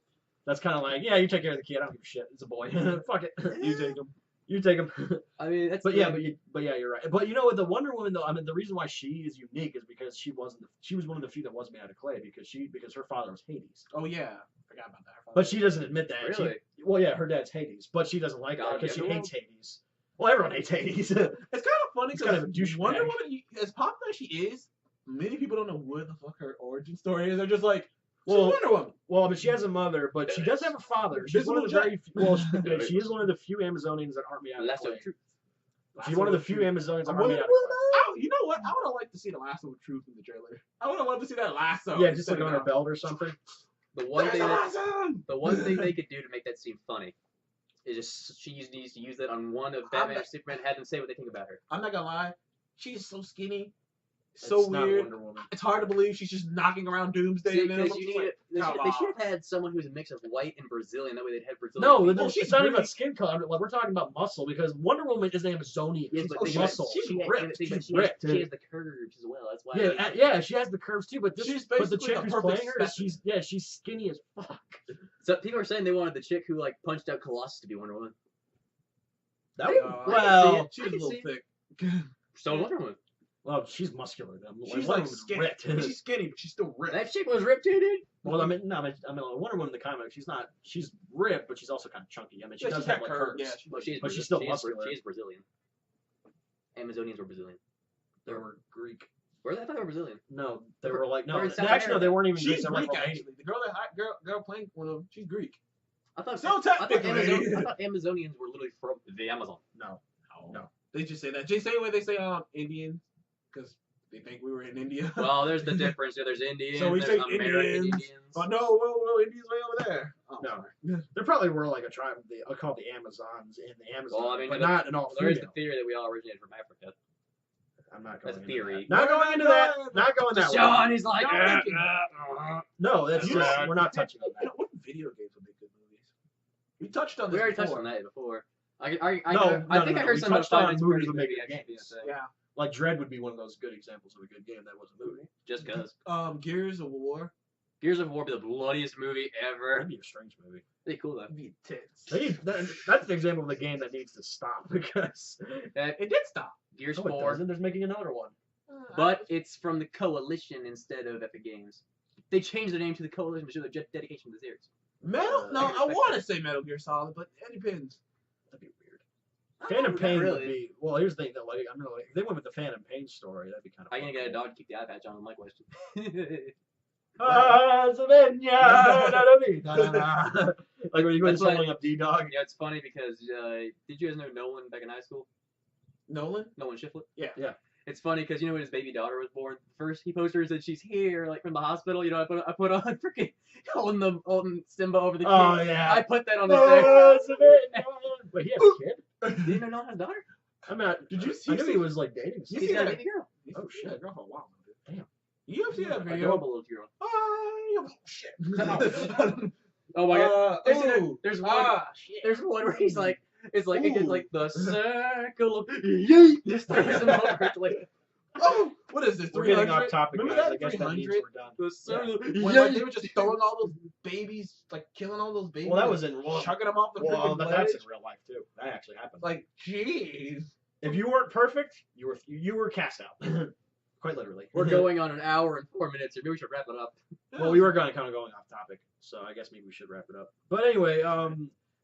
That's kind of like, yeah, you take care of the kid. I don't give a shit. It's a boy. Fuck it. You take him. You take him. I mean, that's. But yeah, you're right. But with the Wonder Woman though, I mean, the reason why she is unique is because she was one of the few that was made out of clay because her father was Hades. Oh yeah, forgot about that. But she doesn't admit that. Really? Well, yeah, her dad's Hades, but she doesn't like God, that because she yeah. hates Hades. Well, everyone hates Hades. It's kind of funny It's kind because of a douchebag. Wonder Woman, as popular as she is, many people don't know what the fuck her origin story is. They're just like, she's Well, Wonder Woman. Well, but she has a mother, but she does have a father. She's one of the very she is one of the few Amazonians that aren't made out of Lasso clay. of truth. She's one of the few Amazonians that I aren't made out of clay. you know what? I would have liked to see the lasso of truth in the trailer. I would have loved to see that lasso. Yeah, just like on her belt or something. The one thing That's that awesome! the one thing they could do to make that seem funny is just she needs to use that on one of Batman or Superman. Had them say what they think about her. I'm not gonna lie. She's so skinny. It's So not weird. Wonder Woman. It's hard to believe she's just knocking around Doomsday. See, and then I'm 'cause just you like, need they come should on. have had someone who's a mix of white and Brazilian. That way they'd have Brazilian. No, people. it's she's not even really- about skin color. Like we're talking about muscle because Wonder Woman is Amazonian. Yes, She's but think about it, muscle. she's she has- ripped. think about it, She's ripped, she dude. has the curves as well. That's why. Yeah, she has the curves too, but She's but the basically chick the who's perfect playing her, specimen. she's skinny as fuck. So people are saying they wanted the chick who punched out Colossus to be Wonder Woman. That I would, can well, she's I a can little see it. thick. So Wonder Woman. well, she's muscular though. She's Wonder like Woman's skinny. ripped. She's skinny, but she's still ripped. That chick was ripped too, dude. Well, I mean, Wonder Woman in the comic, she's ripped, but she's also kind of chunky. I mean, she Yeah, does she's have got like curves. curves. Yeah, Well, she's But she's still she muscular. Is Brazilian. Amazonians were Brazilian. They were Greek. Were they? I thought they were Brazilian. No, they They were- were like they no. were in South Actually, no, they America. weren't even Greek. She's They were Greek Romanian. actually. The girl playing one of them, she's Greek. I thought. So I thought, technically- I thought Amazonians were literally from the Amazon. No. They just say that. They say way they say Indian, because they think we were in India. Well, there's the difference. There's Indians. So we there's say American Indians. But no, Indians way over there. Oh, No. sorry. There probably were like a tribe called the Amazons in the Amazon, Well, I mean, but the- not an all There is the female. theory that we all originated from Africa. I'm not going That's a into theory. that. Not going into that. Not going that way. Sean, he's like, No, that's You just, know- we're not touching on You know, that. what video games would make good movies? We touched on we this already before. touched on that before. I No, think no, I heard we some of touched the on Five Nights at movies Freddy's that make movie good actually being games. a thing. Yeah. Like Dread would be one of those good examples of a good game that was a movie. Just cause. Gears of War. Gears of War be the bloodiest movie ever. That'd be a strange movie. Pretty cool though. Be tits. That's the example of the game that needs to stop because It did stop. Gears no, it 4, doesn't. There's making another one. but it's from the Coalition instead of Epic Games. They changed the name to the Coalition to show their dedication to the series. Metal? No, I want to say Metal Gear Solid, but it depends. That'd be weird. Phantom not Pain would really. be. Well, here's the thing though. Like, I'm like, if they went with the Phantom Pain story, that'd be kind of. How you gonna get a dog to keep the eye patch on? My question. Like when you go That's why- soloing up D-Dog. Yeah, it's funny because did you guys know Nolan back in high school? Nolan? Nolan Shiflett? Yeah. Yeah. It's funny because when his baby daughter was born, first he posted her said she's here, like from the hospital. I put on freaking holding Simba over the kid. Oh yeah. I put that on the thing. Wait, he has a kid? Did you know Nolan has a daughter? I mean, Did you I see? knew he was like dating. You He's see got a that? baby girl. Oh, shit. Girl for a while. Damn. You ever see that video? Adorable little girl. Oh shit. Oh my god. There's one. Shit. There's one where he's like, it's like Ooh. like the circle of yeet. Just throws him over. It's like Oh, what is this? We're getting 300? off topic, Remember guys. I that guess that means 300? we're done. the circle. When like, they were just throwing all those babies, like killing all those babies. Well, that was in chucking them off the Well, freaking that's in ledge. real life too. That actually happened. Like, jeez. If you weren't perfect, you were cast out. Quite literally. We're going on an hour and 4 minutes here. Maybe we should wrap it up. Well, we were kind of going off topic, so I guess maybe we should wrap it up. But anyway, there's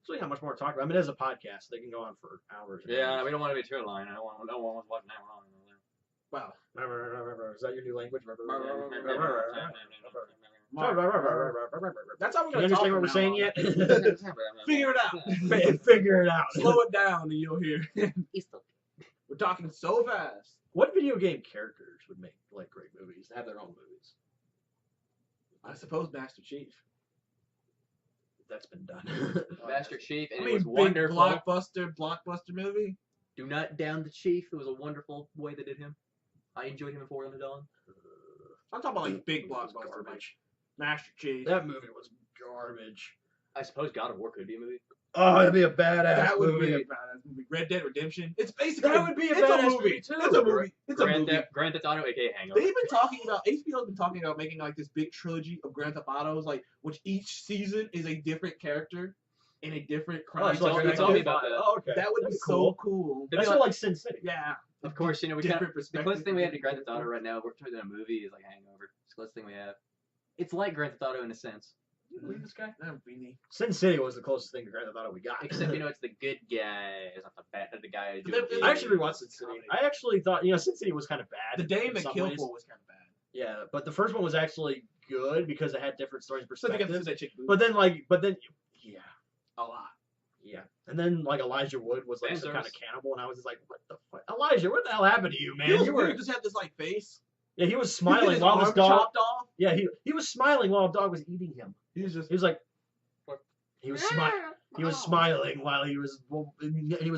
really not much more to talk about. I mean, it is a podcast. They can go on for hours. And Yeah, hours. we don't want to be too line. No one wants to watch an hour long. Wow. Is that your new language? That's how we're Can you gonna talk understand what we're from saying now yet? on. Figure it out. Figure it out. Slow it down, and you'll hear. We're talking so fast. What video game characters would make like great movies? Have their own movies. I suppose Master Chief. That's been done. Master Chief, and I it mean, was big wonderful. blockbuster movie. Do not down the Chief. It was a wonderful way they did him. I enjoyed him in Four on the Dawn. I'm talking about like big It was blockbuster, like garbage. Master Chief. That movie was garbage. I suppose God of War could be a movie. Oh, that'd be a badass That would movie. be a badass movie. Red Dead Redemption. It's basically That would be a it's badass a movie. movie, too. It's a movie. It's a movie. Grand Theft Auto, aka Hangover. They've been talking about HBO's been talking about making like this big trilogy of Grand Theft Autos, like which each season is a different character in a different crime. so like you told me about that. Oh, okay. That would That'd be cool. so cool. It'd be That's like- like Sin City. Yeah. Of course, we Different got the perspective. closest thing we have to Grand Theft Auto right now. We're trying to do a movie is like Hangover. It's the closest thing we have. It's like Grand Theft Auto in a sense. You believe this guy? Not really. Sin City was the closest thing to Grand Theft Auto we got. Except it's the good guy. It's not the bad. The guy. But doing they- good. I actually rewatched Sin City. I actually thought, Sin City was kind of bad. The Dame in that some killed ways. for was kind of bad. Yeah, but the first one was actually good because it had different stories and So they got perspectives. that chick. But then, yeah, a lot. yeah. And then, like, Elijah Wood was, like, some Benzos. kind of cannibal, and I was just like, what the fuck? Elijah, what the hell happened to you, man? He was You were... weird. Just had this like face. Yeah, he was His smiling while this arm dog... chopped off. Yeah, he was smiling while a dog was eating him. He was just. He was like... He was smiling while he was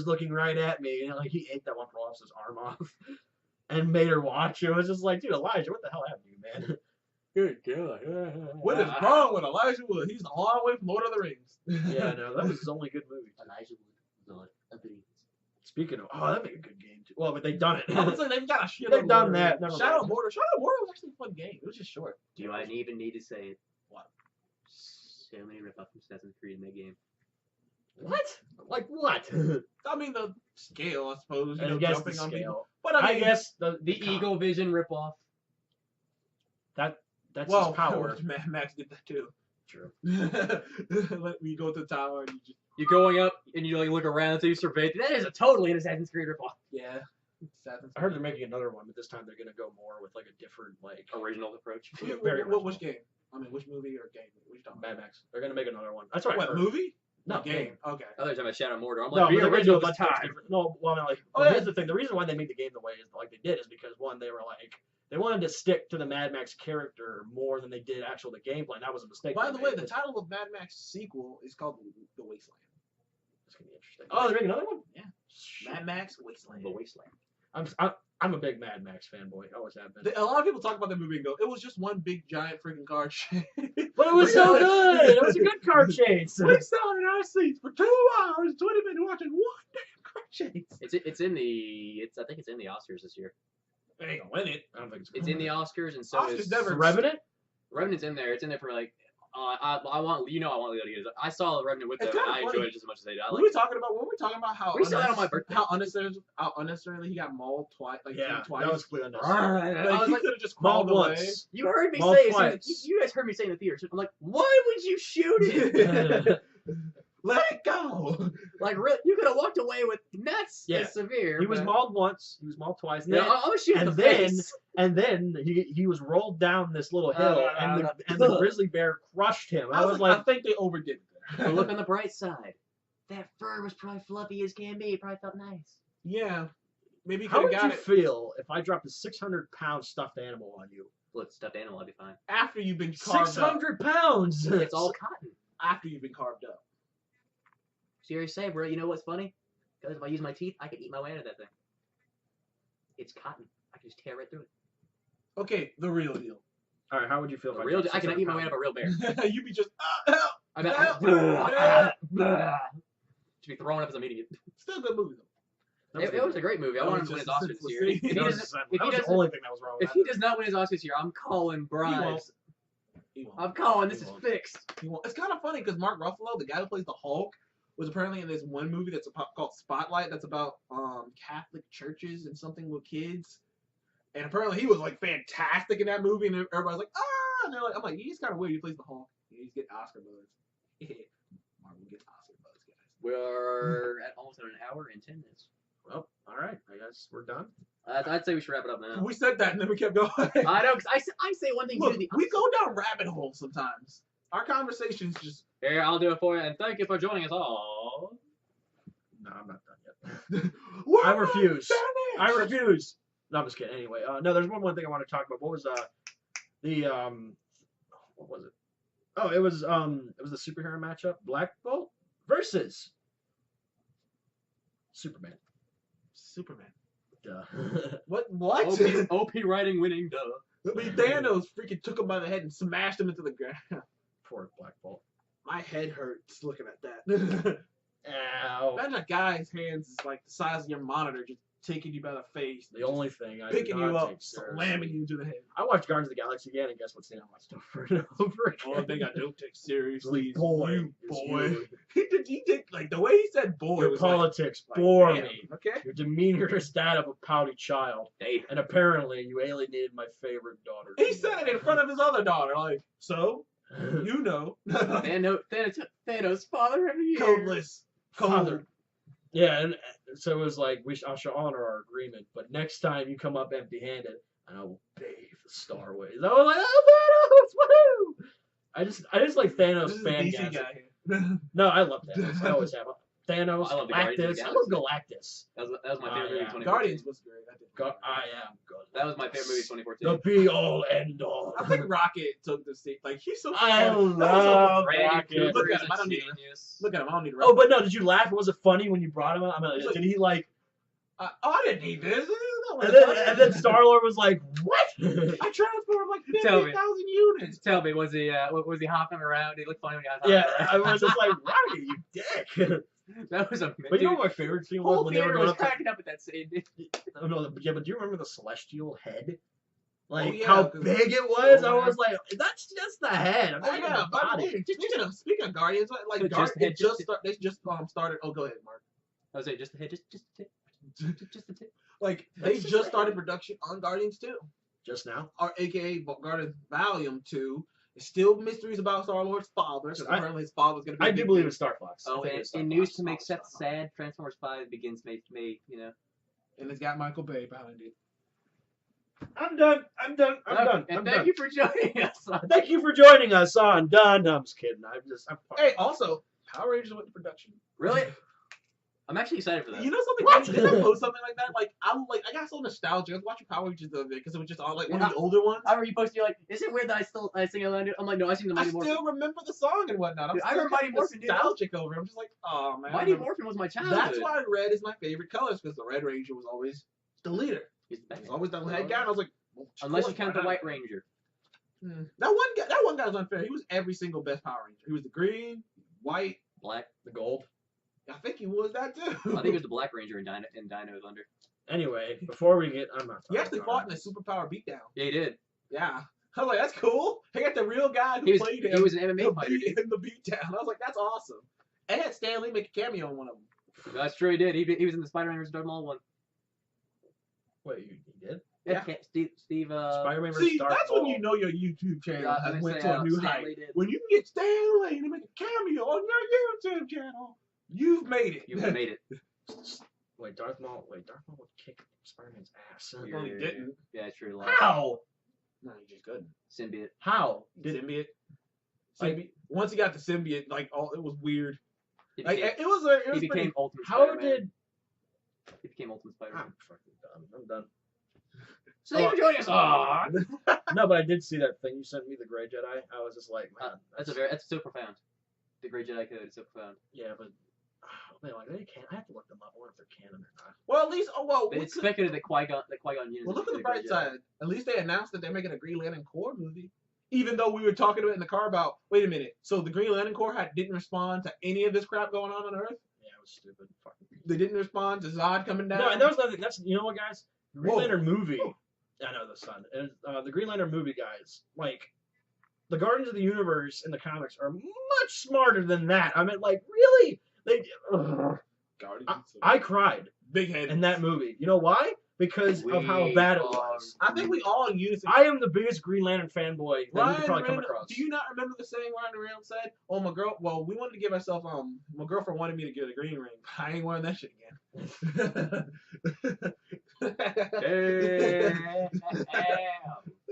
looking right at me, and like he ate that one officer's arm off, and made her watch. It was just like, dude, Elijah, what the hell happened to you, man? Good God. What is wrong with Elijah Wood? He's a long way from Lord of the Rings. Yeah, no, that was his only good movie. Elijah Wood. Speaking of, that'd make a good game too. Well, but they've done it. Honestly, they've got a shit. They've done that. Never Shadow mind. Border. Shadow Border was actually a fun game. It was just short. Do I even need to say it? What? So many rip-offs from Assassin's Creed in that game. What? Like what? I mean, the scale, I suppose. I guess the jumping on people. scale. But I I mean, guess the Eagle Vision rip-off. That's well, his power. Max did that too. True. Let me go to the tower and you just. You're going up and you like look around until you survey. That is a totally an Assassin's Creed rip-off. Yeah. Assassin's I heard they're making another one, but this time they're gonna go more with like a different like Original approach. Yeah, very Which game? I mean, which movie or game? What are you talking Mad about? Max. They're gonna make another one. That's what I What, heard. movie? No, Game. Okay. I thought you were talking about Shadow Mordor. I'm No, like, but the they're gonna do original a this bunch of time. different. No, well, I mean, like, Oh, here's yeah. the thing. The reason why they made the game the way like they did is because one, they were like they wanted to stick to the Mad Max character more than they did actual the gameplay. And that was a mistake. By they the way, made. the title of Mad Max sequel is called The Wasteland. It's gonna be interesting. Oh, they're making another one. Yeah. Shit. Mad Max Wasteland. The Wasteland. I'm a big Mad Max fanboy. Always have been. A lot of people talk about the movie and go, it was just one big giant freaking car chase. But it was so good. It was a good car chase. We sat in our seats for 2 hours, 20 minutes watching one damn car chase. I think it's in the Oscars this year. It ain't gonna win it. I don't think It's in the Oscars and so Oscars is never- The Revenant. Revenant's in there. It's in there for like. I want Leo to get it. I saw Revenant with It's them. And kinda I funny. enjoyed it just as much as they did. I When like we talking about how We saw that on my birthday. how unnecessarily he got mauled twice, like Yeah, twice. that was clear unnecessary. Like, I was he like, could have just Mauled crawled away. once. You heard me Mauled say it. twice. You guys heard me say in the theater. I'm like, why would you shoot it? Let it go. Like, really, you could have walked away with nuts Yeah. as severe. He was but- mauled once. He was mauled twice. And Yeah, then, I was shooting and the then- face. and then he was rolled down this little hill, and the grizzly bear crushed him. I was I like, think they overdid it. But look on the bright side. That fur was probably fluffy as can be. It probably felt nice. Yeah. Maybe he how could would have you got it feel if I dropped a 600-pound stuffed animal on you? Look, stuffed animal, I'd be fine. after you've been carved up. 600 pounds. It's all cotton. After you've been carved up. Serious say, bro. You know what's funny? Because if I use my teeth, I can eat my way out of that thing. It's cotton. I can just tear right through it. Okay, the real deal. All right, how would you feel if A I real, dropped I can 600 eat my way out of a real bear. You'd be just help. I bet. Yeah. Should be throwing up as I'm eating it. Still a good movie though. It was a great movie. I That wanted was him to win his just Oscar this senseless year. If he scene. That was, doesn't, that if he was the doesn't, only thing that was wrong with if he does not win his Oscar this year, I'm calling bribes. He won't. I'm calling. He This is won't. fixed. He won't. It's kind of funny because Mark Ruffalo, the guy who plays the Hulk, was apparently in this one movie that's called Spotlight. That's about Catholic churches and something with kids. And apparently he was like fantastic in that movie, and everybody's like, ah, and they're like, I'm like, he's kind of weird. He plays the Hulk. He's getting Oscar buzz. Marvel gets Oscar buzz, guys. We're at almost an hour and 10 minutes. Well, all right. I guess we're done. I'd say we should wrap it up now. We said that, and then we kept going. I know, because I say one thing. Look, we go down rabbit holes sometimes. Our conversations just. Here, I'll do it for you, and thank you for joining us all. No, I'm not done yet. We're I refuse. finished! I refuse. No, I'm just kidding. Anyway, no, there's one thing I want to talk about. What was what was it? Oh, it was the superhero matchup, Black Bolt versus Superman. Superman. Duh. What? OP writing winning, duh. I mean, Thanos freaking took him by the head and smashed him into the ground. Poor Black Bolt. My head hurts looking at that. Ow. Imagine a guy's hands is like the size of your monitor, just taking you by the face. The only thing I picking do not you up, take seriously. slamming you into the head. I watched Guardians of the Galaxy again, and guess what scene I watched over and over again? One thing I don't take seriously is Boy, you, it's boy. you. He did, like, the way he said boy Your was politics like, bore damn, me. okay? Your demeanor is that of a pouty child. Hey. And apparently you alienated my favorite daughter. He said it in front of his other daughter, like, so, you know. Thanos, father of the year. Codeless. Father. Yeah, and so it was like, I shall honor our agreement, but next time you come up empty-handed, I will bathe the Star Ways. I was like, oh, Thanos, woohoo! I just like Thanos This is a fan DC guy. here. No, I love Thanos. I always have. Thanos, I love the Guardians of Galactus. the I love Galaxy. Galactus. That was my favorite movie of 2014. Guardians was great. I am good. That was my favorite movie of 2014. The be all end all. I think Rocket took the seat. Like, he's so I funny. love Randy Rocket. Look Cooper at is him, I a don't need genius. Look at him. I don't need to. Oh, but no, did you laugh? Was it funny when you brought him up? I mean, did he like? I didn't need this. And then Star Lord was like, "What?" I transformed like Tell me. 50,000 units. Tell me, was he hopping around? He looked funny when he was hopping Yeah, around. I was just like, "Rocket, you dick." That was a. But you know what my favorite scene was whole when they were theater going was up to, cracking up at that scene. oh, no, yeah, but do you remember the celestial head? Like yeah, how 'cause- big it was? I Oh, was like, that's just the head. I'm Oh not yeah, the by the body. way, speaking of Guardians, like So they just started. Oh, go ahead, Mark. I was like, just a hit, just a tip, just a tip. Like That's they just just right. started production on Guardians 2, Just now. or AKA Guardians Volume 2. There's still mysteries about Star Lord's father, because apparently his father's gonna be. I a do big believe thing. it's Star Fox. Oh, I think and it's Star in Fox. news to make Seth sad, Transformers 5 begins May, you know. And it's got Michael Bay behind it. I'm done. I'm done. I'm done. And I'm thank done. you for joining us. Thank you for joining us on Done. I'm just kidding. I'm Hey, also Power Rangers went to production. Really? I'm actually excited for that. You know something? What? Did I post something like that? Like I got so nostalgic. I was watching Power Rangers the other day because it was just all like one of the older ones. I remember you posted, you're like, is it weird that I sing Atlanta? I'm like, no, I sing the I Mighty Morphin. still remember the song and whatnot. I'm Dude, I still remember Mighty Morphin, dude. nostalgic over it. I'm just like, oh man. Mighty Morphin was my childhood. That's why red is my favorite colors, because the Red Ranger was always the leader. He's the He best. was always the head guy. And I was like, well, Unless you of count course, the why White Ranger. not? That one guy was unfair. He was every single best Power Ranger. He was the green, white. Black. the gold. I think he was that too. I think it was the Black Ranger in Dino Thunder. Anyway, before we get, I'm not. He actually fought in a superpower beatdown. Yeah, he did. Yeah. I was like, that's cool. He got the real guy who He played him. was an MMA fighter. in the beatdown. I was like, that's awesome. And had Stan Lee make a cameo in one of them. That's true, he did. He was in the Spider-Man vs. Darth Maul one. Wait, you did? Yeah. Steve Spider-Man vs. See, Darth that's when Maul. you know your YouTube channel Yeah, I has was went gonna to say, a new Stan height. Lee did. When you can get Stan Lee to make a cameo on your YouTube channel, you've made it. You made it. Wait, Darth Maul would kick Spider-Man's ass. No, he didn't. Yeah, it's true. How? No, he just couldn't. Symbiote. How? Symbiote. Like- Symbiote. Once he got the symbiote, like it was weird. He Like became, it was he pretty. became Ultimate How Spider-Man. did? He became Ultimate Spider-Man. I'm fucking done. I'm done. So thank you for joining us. Aw. No, but I did see that thing you sent me, the Gray Jedi. I was just like, man, That's so profound. The Great Jedi Code is so profound. yeah, but man, like they can't. I have to look them up. I wonder if they're canon or not. Well, at least It's speculated that Qui-Gon uses Well, look at the Great bright Jedi. side. At least they announced that they're making a Green Lantern Corps movie. Even though we were talking about it in the car about, wait a minute, so the Green Lantern Corps didn't respond to any of this crap going on Earth? Yeah, it was stupid. Fucking. They didn't respond to Zod coming down? No, and that was nothing. That's, you know what, guys? The Green Whoa. Lantern movie. I know the sun. And, the Green Lantern movie, guys. Like, the Guardians of the Universe in the comics are much smarter than that. I mean, like, really? They. Ugh. Guardians. I cried Big head. in that movie. You know why? because of how bad it was. I think we all in unison. I am the biggest Green Lantern fanboy that you could probably come across. Do you not remember the saying Ryan Reynolds said? Oh, my girl. Well, we wanted to give ourselves. My girlfriend wanted me to get a green ring. I ain't wearing that shit again.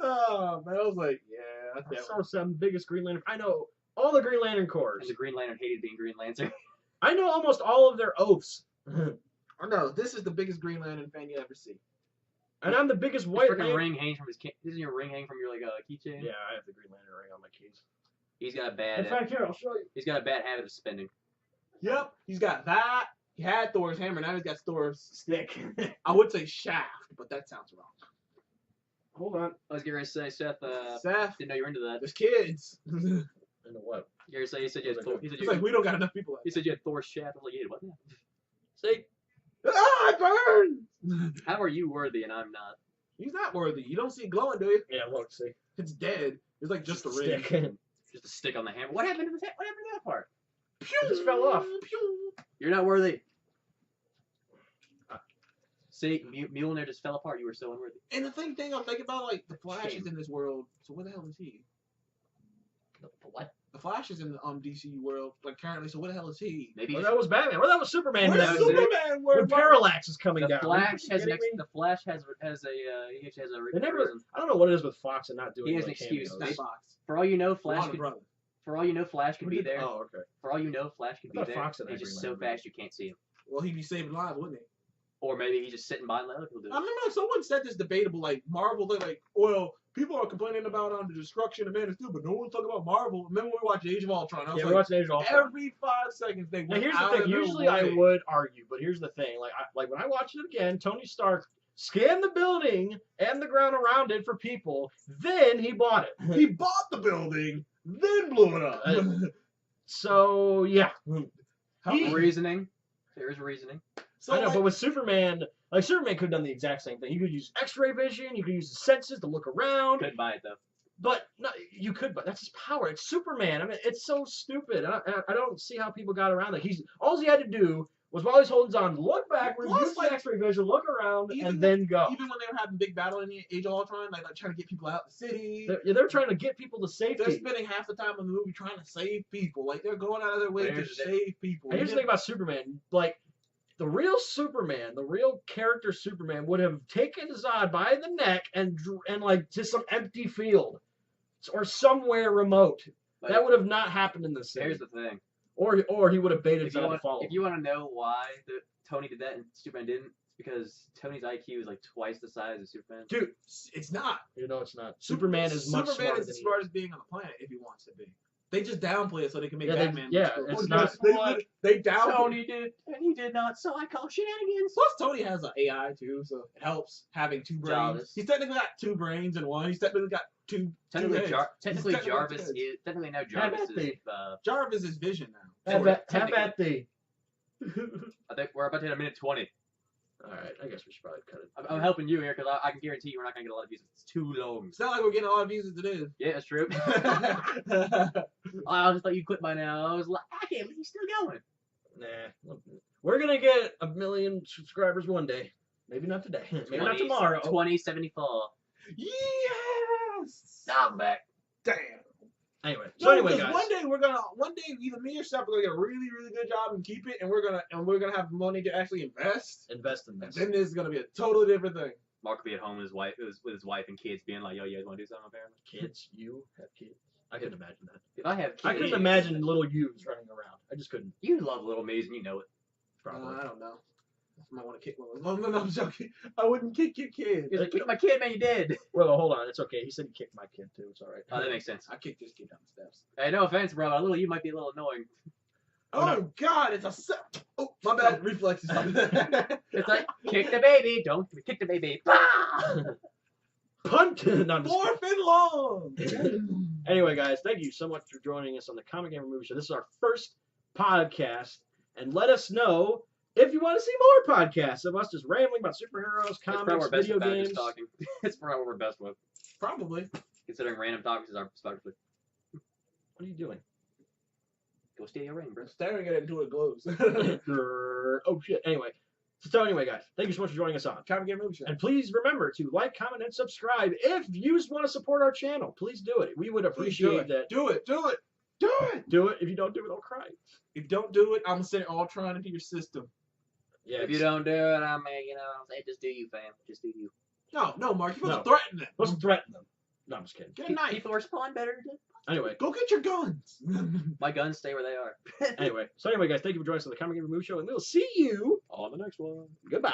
Oh man, I was like, yeah. That's some biggest Green Lantern. I know all the Green Lantern corps. And the Green Lantern hated being Green Lantern. I know almost all of their oaths. I know this is the biggest Green Lantern fan you ever see. And I'm the biggest White Lantern. Ring hanging from his. Isn't your ring hanging from your keychain? Yeah, I have the Green Lantern ring on my keys. He's got a bad. In fact, here I'll show you. He's got a bad habit of spending. Yep, he's got that. He had Thor's hammer. Now he's got Thor's Stick. I would say shaft, but that sounds wrong. Hold on. I was going to say, Seth. Seth, Didn't know you were into that. there's kids. Into what? Gary said you said you had Thor. He said It's like we don't got enough people. He said you had Thor's shaft. I was like, yeah, what? See? Ah, it burns! How are you worthy and I'm not? He's not worthy. You don't see it glowing, do you? Yeah, look, see. It's dead. It's like just a Stick. ring. Just a stick on the hammer. What happened to the What happened to that part? It just fell off. Pew. You're not worthy. See, Mjolnir just fell apart. You were so unworthy. And the thing I'm thinking about, like, the Flash Shame. is in this world. So where the hell is he? The what? The Flash is in the DCU world, like currently. So where the hell is he? Maybe Well, that was Batman. Well, that was Superman. Where's That Superman? when Parallax is coming the down. Flash Are you has an kidding me? The Flash has a he actually has a They never. reason. I don't know what it is with Fox and not doing. He has an like excuse. cameos. That box. For all you know, Flash Warner could. Brother. For all you know, Flash could be there. Oh, okay. For all you know, Flash could I be thought there. Fox had He's that just Green so Lantern. fast you can't see him. Well, he'd be saving lives, wouldn't he? Or maybe he's just sitting by and letting other people do I it. remember someone said this debatable, like Marvel. They're like, well, people are complaining about the destruction of Man of Steel, but no one's talking about Marvel. Remember when we watched Age of Ultron? I was Yeah, like, we watched Age of Ultron. every 5 seconds they Now went here's the out thing. of their Usually I way. would argue, but here's the thing. Like when I watched it again, Tony Stark scanned the building and the ground around it for people. Then he bought it. He bought the building, then blew it up. So yeah. Reasoning. There is reasoning. So I know, like, but with Superman, like Superman could have done the exact same thing. You could use X-ray vision. You could use the senses to look around. Couldn't buy it though. But no, you could. But that's his power. It's Superman. I mean, it's so stupid. I don't see how people got around it. All he had to do was while he's holding on, look backwards, Plus, use like, the X-ray vision, look around, even and then go. even when they were having big battle in the Age of Ultron, like trying to get people out the city. They're trying to get people to safety. They're spending half the time in the movie trying to save people. Like they're going out of their way to save people. And here's the thing about Superman, like the real Superman, the real character Superman would have taken Zod by the neck and like to some empty field or somewhere remote. Like, that would have not happened in this scene. Here's the thing. Or he would have baited If you Zod to want, follow. if you want to know why Tony did that and Superman didn't, it's because Tony's IQ is like twice the size of Superman. Dude, it's not. You know it's not. Superman is much Superman smarter is the than smartest being on the planet if he wants to be. They just downplay it so they can make Yeah, Batman. yeah, look it's stupid. not- They downplay. Tony did, and he did not, so I call shenanigans. Plus, Tony has an AI too, so it helps having 2 brains. Jarvis. He's technically got 2 brains and one. He's technically got two. Technically, heads. technically He's Jarvis two heads. is technically now Have Jarvis at is. thee. Jarvis is Vision now. Have at thee. I think we're about to hit a minute 20. All right, I guess we should probably cut it. I'm helping you here because I can guarantee you we're not gonna get a lot of views. It's too long. It's not like we're getting a lot of views as it is. Yeah, that's true. I just thought you quit by now. I was like, I can't believe you're still going. Nah, we're gonna get 1 million subscribers one day. Maybe not today. Maybe not tomorrow. 2074. Yes. Now I'm back. Damn. Anyway, No, anyway, because guys. one day either me or Seth are gonna get a really, really good job and keep it, and we're gonna have money to actually invest. Invest in And this. then this is gonna be a totally different thing. Mark will be at home with his wife and kids, being like, "Yo, you guys want to do something apparently?" Kids, you have kids. I couldn't imagine that. If I have kids, I couldn't imagine little yous running around. I just couldn't. You love Little Maze and you know it. Probably. I don't know. I might want to kick one of those. No, I'm joking. I wouldn't kick your kid. He's like, "Kick my kid, man, you did." Well, hold on. It's okay. He said he kicked my kid too. It's all right. Oh, that makes sense. I kicked this kid down the steps. Hey, no offense, bro. A little you might be a little annoying. Oh God, it's a oh my bad reflexes. It's like kick the baby, don't kick the baby. Punt. No, I'm just Fourth and long. Anyway, guys, thank you so much for joining us on the Comic Gamer Movie Show. This is our first podcast, and let us know if you want to see more podcasts of us just rambling about superheroes, comics, video games. Talking. It's probably what we're best with, Probably. considering random topics is our specialty. What are you doing? Go steal your ring, bro. Staring at it until it glows. Oh shit. Anyway, So anyway, guys, thank you so much for joining us on. Comic Game Movie Show. And please remember to like, comment, and subscribe. If you just want to support our channel, please do it. We would appreciate that. Do it. Do it. Do it. Do it. If you don't do it, I'll cry. If you don't do it, I'm gonna send Ultron into your system. Yeah. If you don't do it, I mean, say just do you, fam. Just do you. No, Mark, you're supposed to No. threaten them. Let's threaten them. No, I'm just kidding. Get a knife. People respond better. Anyway. Go get your guns. My guns stay where they are. Anyway, guys, thank you for joining us on the Comic Game Movie Show, and we'll see you On the next one. Goodbye.